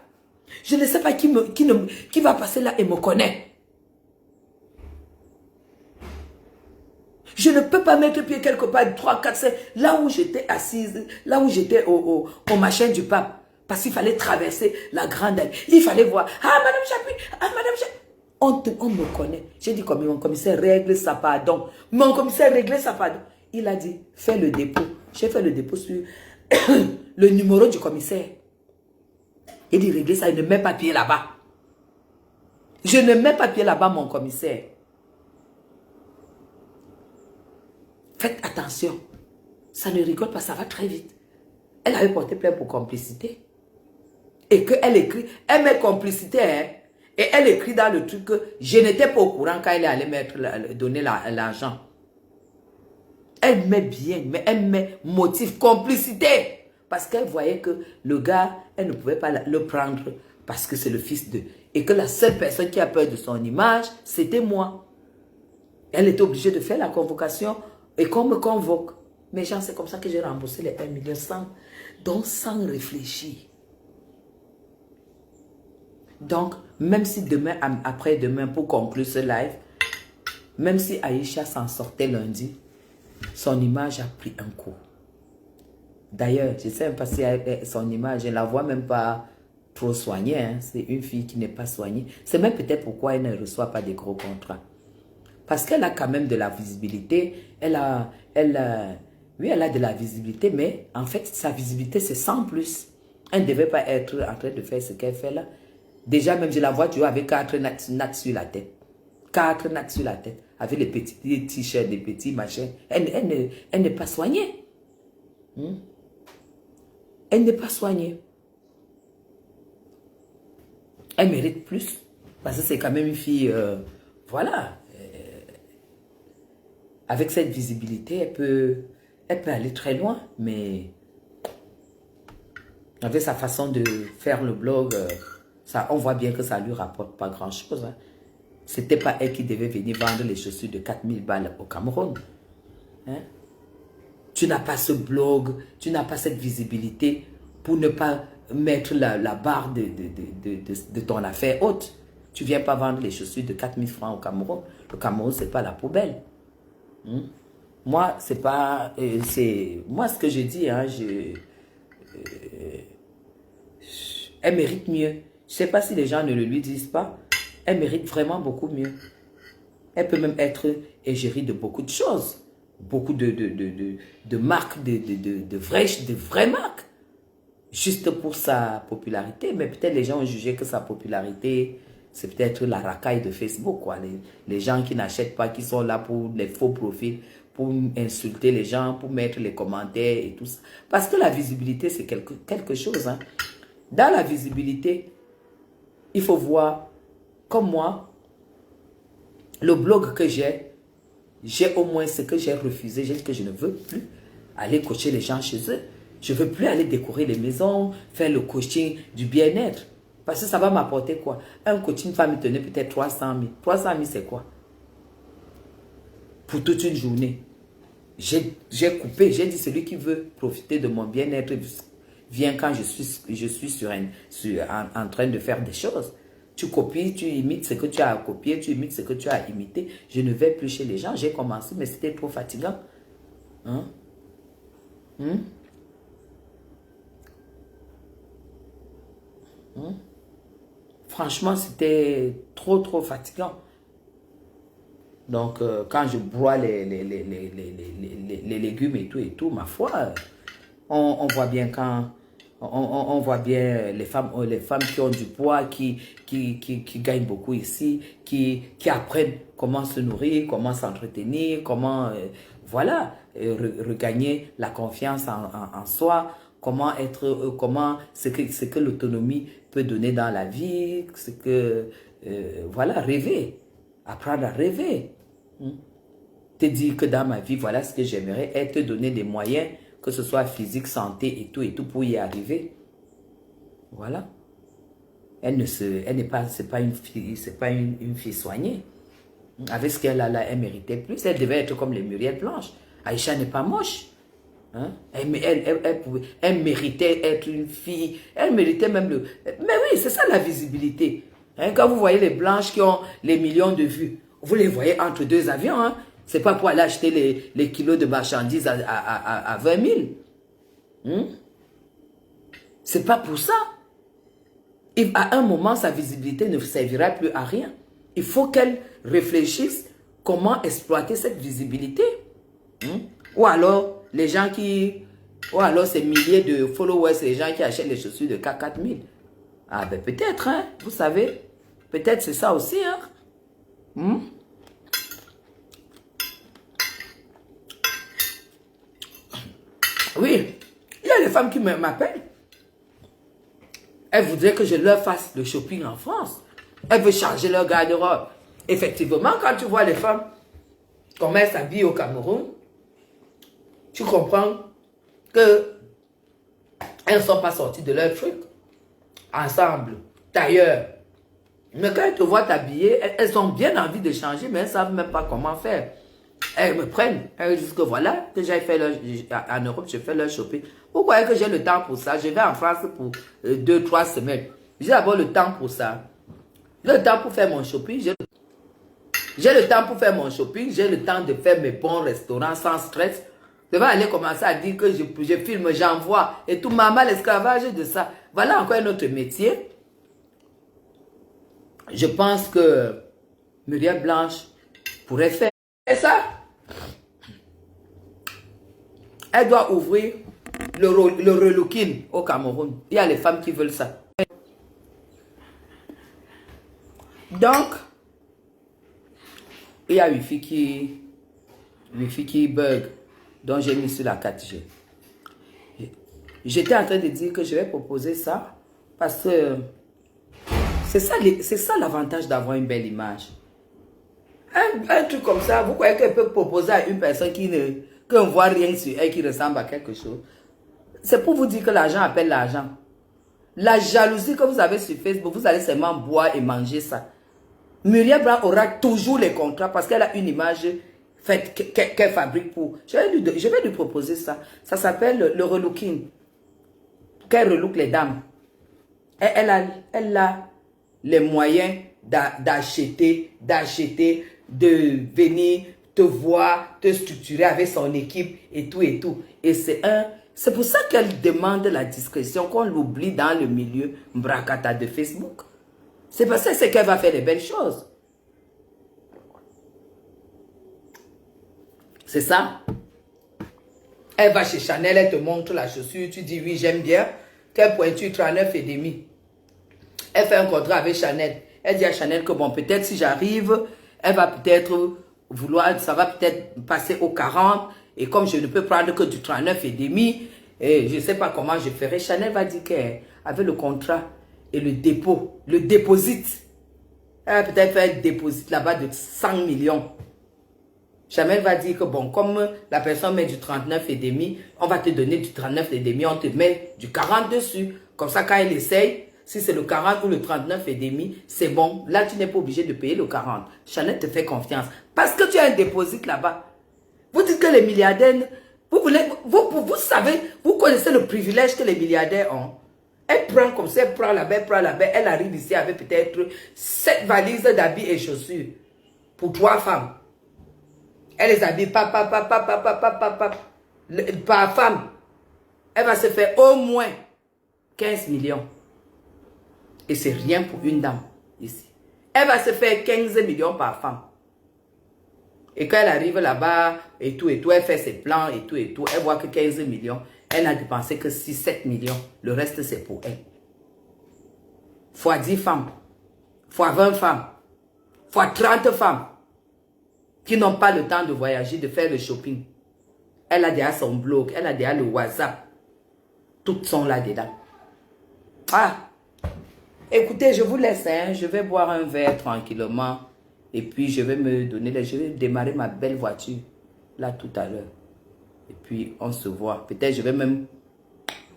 je ne sais pas qui va passer là et me connaît. Je ne peux pas mettre pied quelque part, 3, 4, 5, là où j'étais assise, là où j'étais au machin du pape. Parce qu'il fallait traverser la grande allée. Il fallait voir, ah Madame Chapuis, ah Madame Chapuis. On me connaît. J'ai dit comme mon commissaire règle ça pardon. Mon commissaire réglait ça pardon. Il a dit, fais le dépôt. J'ai fait le dépôt sur le numéro du commissaire. Il dit, réglez ça, il ne met pas pied là-bas. Je ne mets pas pied là-bas, mon commissaire. Faites attention. Ça ne rigole pas, ça va très vite. Elle avait porté plainte pour complicité. Et qu'elle écrit, elle met complicité, hein. Et elle écrit dans le truc que je n'étais pas au courant quand elle allait donner l'argent. Elle met bien, mais elle met motif, complicité. Parce qu'elle voyait que le gars, elle ne pouvait pas le prendre parce que c'est le fils d'eux. Et que la seule personne qui a peur de son image, c'était moi. Elle était obligée de faire la convocation et qu'on me convoque. Mais genre, c'est comme ça que j'ai remboursé les 1 million donc sans réfléchir. Donc, même si demain, après-demain, pour conclure ce live, même si Aïcha s'en sortait lundi, son image a pris un coup. D'ailleurs, je ne sais pas si son image, je ne la vois même pas trop soignée. Hein. C'est une fille qui n'est pas soignée. C'est même peut-être pourquoi elle ne reçoit pas de gros contrats. Parce qu'elle a quand même de la visibilité. Oui, elle a de la visibilité, mais en fait, sa visibilité, c'est sans plus. Elle ne devait pas être en train de faire ce qu'elle fait là. Déjà, même je la vois, tu vois, avec 4 nattes sur la tête. 4 nattes sur la tête. Avec les petits t-shirts, les petits machins. Elle n'est pas soignée. Elle n'est pas soignée. Elle mérite plus. Parce que c'est quand même une fille, voilà. Avec cette visibilité, elle peut aller très loin. Mais avec sa façon de faire le blog, on voit bien que ça ne lui rapporte pas grand-chose. Hein. Ce n'était pas elle qui devait venir vendre les chaussures de 4000 balles au Cameroun. Hein? Tu n'as pas ce blog, tu n'as pas cette visibilité pour ne pas mettre la barre de ton affaire haute. Tu ne viens pas vendre les chaussures de 4000 francs au Cameroun. Le Cameroun, ce n'est pas la poubelle. Moi, c'est pas... moi, ce que je dis, hein, elle mérite mieux. Je ne sais pas si les gens ne le lui disent pas. Elle mérite vraiment beaucoup mieux. Elle peut même être égérie de beaucoup de choses. Beaucoup de marques, de vraies marques. Juste pour sa popularité. Mais peut-être les gens ont jugé que sa popularité, c'est peut-être la racaille de Facebook. Quoi. Les gens qui n'achètent pas, qui sont là pour les faux profils, pour insulter les gens, pour mettre les commentaires et tout ça. Parce que la visibilité, c'est quelque chose. Hein. Dans la visibilité, il faut voir, comme moi, le blog que j'ai au moins ce que j'ai refusé. J'ai dit que je ne veux plus aller coacher les gens chez eux. Je ne veux plus aller décorer les maisons, faire le coaching du bien-être. Parce que ça va m'apporter quoi? Un coaching va me donner peut-être 300 000. 300 000, c'est quoi? Pour toute une journée. J'ai coupé, j'ai dit celui qui veut profiter de mon bien-être vient quand je suis en train de faire des choses. Tu copies, tu imites ce que tu as copié, tu imites ce que tu as imité. Je ne vais plus chez les gens. J'ai commencé, mais c'était trop fatigant. Hein? Hein? Hein? Franchement, c'était trop fatigant. Donc, quand je broie les légumes et tout, ma foi, on voit bien on voit bien les femmes qui ont du poids, qui gagnent beaucoup ici, qui apprennent comment se nourrir, comment s'entretenir, comment, voilà, regagner la confiance en soi, comment être, ce que l'autonomie peut donner dans la vie, voilà, rêver, apprendre à rêver. Te dire que dans ma vie, voilà ce que j'aimerais, et te donner des moyens, que ce soit physique, santé et tout pour y arriver. Voilà. Elle n'est pas, c'est pas une fille soignée. Avec ce qu'elle a là, elle méritait plus. Elle devait être comme les Muriel Blanche. Aïcha n'est pas moche. Hein? Elle méritait être une fille. Elle méritait même le... Mais oui, c'est ça la visibilité. Hein? Quand vous voyez les blanches qui ont les millions de vues, vous les voyez entre deux avions. Hein? C'est pas pour aller acheter les kilos de marchandises à 20 000. C'est pas pour ça. Et à un moment, sa visibilité ne servira plus à rien. Il faut qu'elle réfléchisse comment exploiter cette visibilité. Ou alors, les gens ou alors ces milliers de followers, les gens qui achètent les chaussures de 4 000. Ah ben peut-être, hein, vous savez. Peut-être c'est ça aussi, hein. Oui, il y a des femmes qui m'appellent. Elles voudraient que je leur fasse le shopping en France. Elles veulent changer leur garde-robe. Effectivement, quand tu vois les femmes, comment elles s'habillent au Cameroun, tu comprends que elles ne sont pas sorties de leur truc. Ensemble, d'ailleurs. Mais quand elles te voient t'habiller, elles ont bien envie de changer, mais elles ne savent même pas comment faire. Elles me prennent. Elles disent que voilà, que j'ai fait en Europe, je fais leur shopping. Vous croyez que j'ai le temps pour ça? Je vais en France pour 2-3 semaines. J'ai d'abord le temps pour ça. J'ai le temps pour faire mon shopping. J'ai le temps pour faire mon shopping. J'ai le temps de faire mes bons restaurants sans stress. Je vais aller commencer à dire que je filme, j'envoie. Et tout, maman, l'esclavage de ça. Voilà encore un autre métier. Je pense que Muriel Blanche pourrait faire ça. Elle doit ouvrir le relooking au Cameroun. Il y a les femmes qui veulent ça. Donc, il y a Wi-Fi qui bug. Donc, j'ai mis sur la 4G. J'étais en train de dire que je vais proposer ça parce que c'est ça l'avantage d'avoir une belle image. Un truc comme ça, vous croyez qu'elle peut proposer à une personne qui ne voit rien sur elle, qui ressemble à quelque chose. C'est pour vous dire que l'argent appelle l'argent. La jalousie que vous avez sur Facebook, vous allez seulement boire et manger ça. Muriel Blanc aura toujours les contrats parce qu'elle a une image faite qu'elle fabrique pour. Je vais lui proposer ça. Ça s'appelle le relooking. Qu'elle relook les dames. Elle a les moyens d'acheter, de venir te voir, te structurer avec son équipe et tout et tout. Et c'est pour ça qu'elle demande la discrétion, qu'on l'oublie dans le milieu mbrakata de Facebook. C'est parce que c'est qu'elle va faire des belles choses. C'est ça. Elle va chez Chanel, elle te montre la chaussure, tu dis oui, j'aime bien. Quelle pointure, 39,5. Elle fait un contrat avec Chanel. Elle dit à Chanel que bon, peut-être si j'arrive, elle va peut-être vouloir, ça va peut-être passer au 40. Et comme je ne peux prendre que du 39,5, et je ne sais pas comment je ferai, Chanel va dire qu'avec le contrat et le dépôt, le déposit, elle va peut-être faire un déposit là-bas de 100 millions. Chanel va dire que bon, comme la personne met du 39,5, on va te donner du 39,5, on te met du 40 dessus. Comme ça, quand elle essaye, si c'est le 40 ou le 39,5, c'est bon. Là, tu n'es pas obligé de payer le 40. Chanel te fait confiance. Parce que tu as un déposit là-bas. Vous dites que les milliardaires, vous savez, vous connaissez le privilège que les milliardaires ont. Elle prend comme ça, elle prend là-bas, elle arrive ici avec peut-être 7 valises d'habits et chaussures pour 3 femmes. Elle les habille par femme. Elle va se faire au moins 15 millions. Et c'est rien pour une dame ici. Elle va se faire 15 millions par femme. Et quand elle arrive là-bas, et tout, elle fait ses plans, et tout, elle voit que 15 millions. Elle n'a dépensé que 6-7 millions. Le reste, c'est pour elle. Fois 10 femmes, fois 20 femmes, fois 30 femmes qui n'ont pas le temps de voyager, de faire le shopping. Elle a déjà son blog, elle a déjà le WhatsApp. Toutes sont là-dedans. Ah! Écoutez, je vous laisse, hein. Je vais boire un verre tranquillement. Et puis, je vais je vais démarrer ma belle voiture. Là, tout à l'heure. Et puis, on se voit. Peut-être, je vais même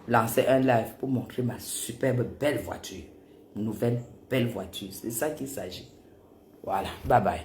lancer un live pour montrer ma superbe belle voiture. Une nouvelle belle voiture. C'est ça qu'il s'agit. Voilà. Bye bye.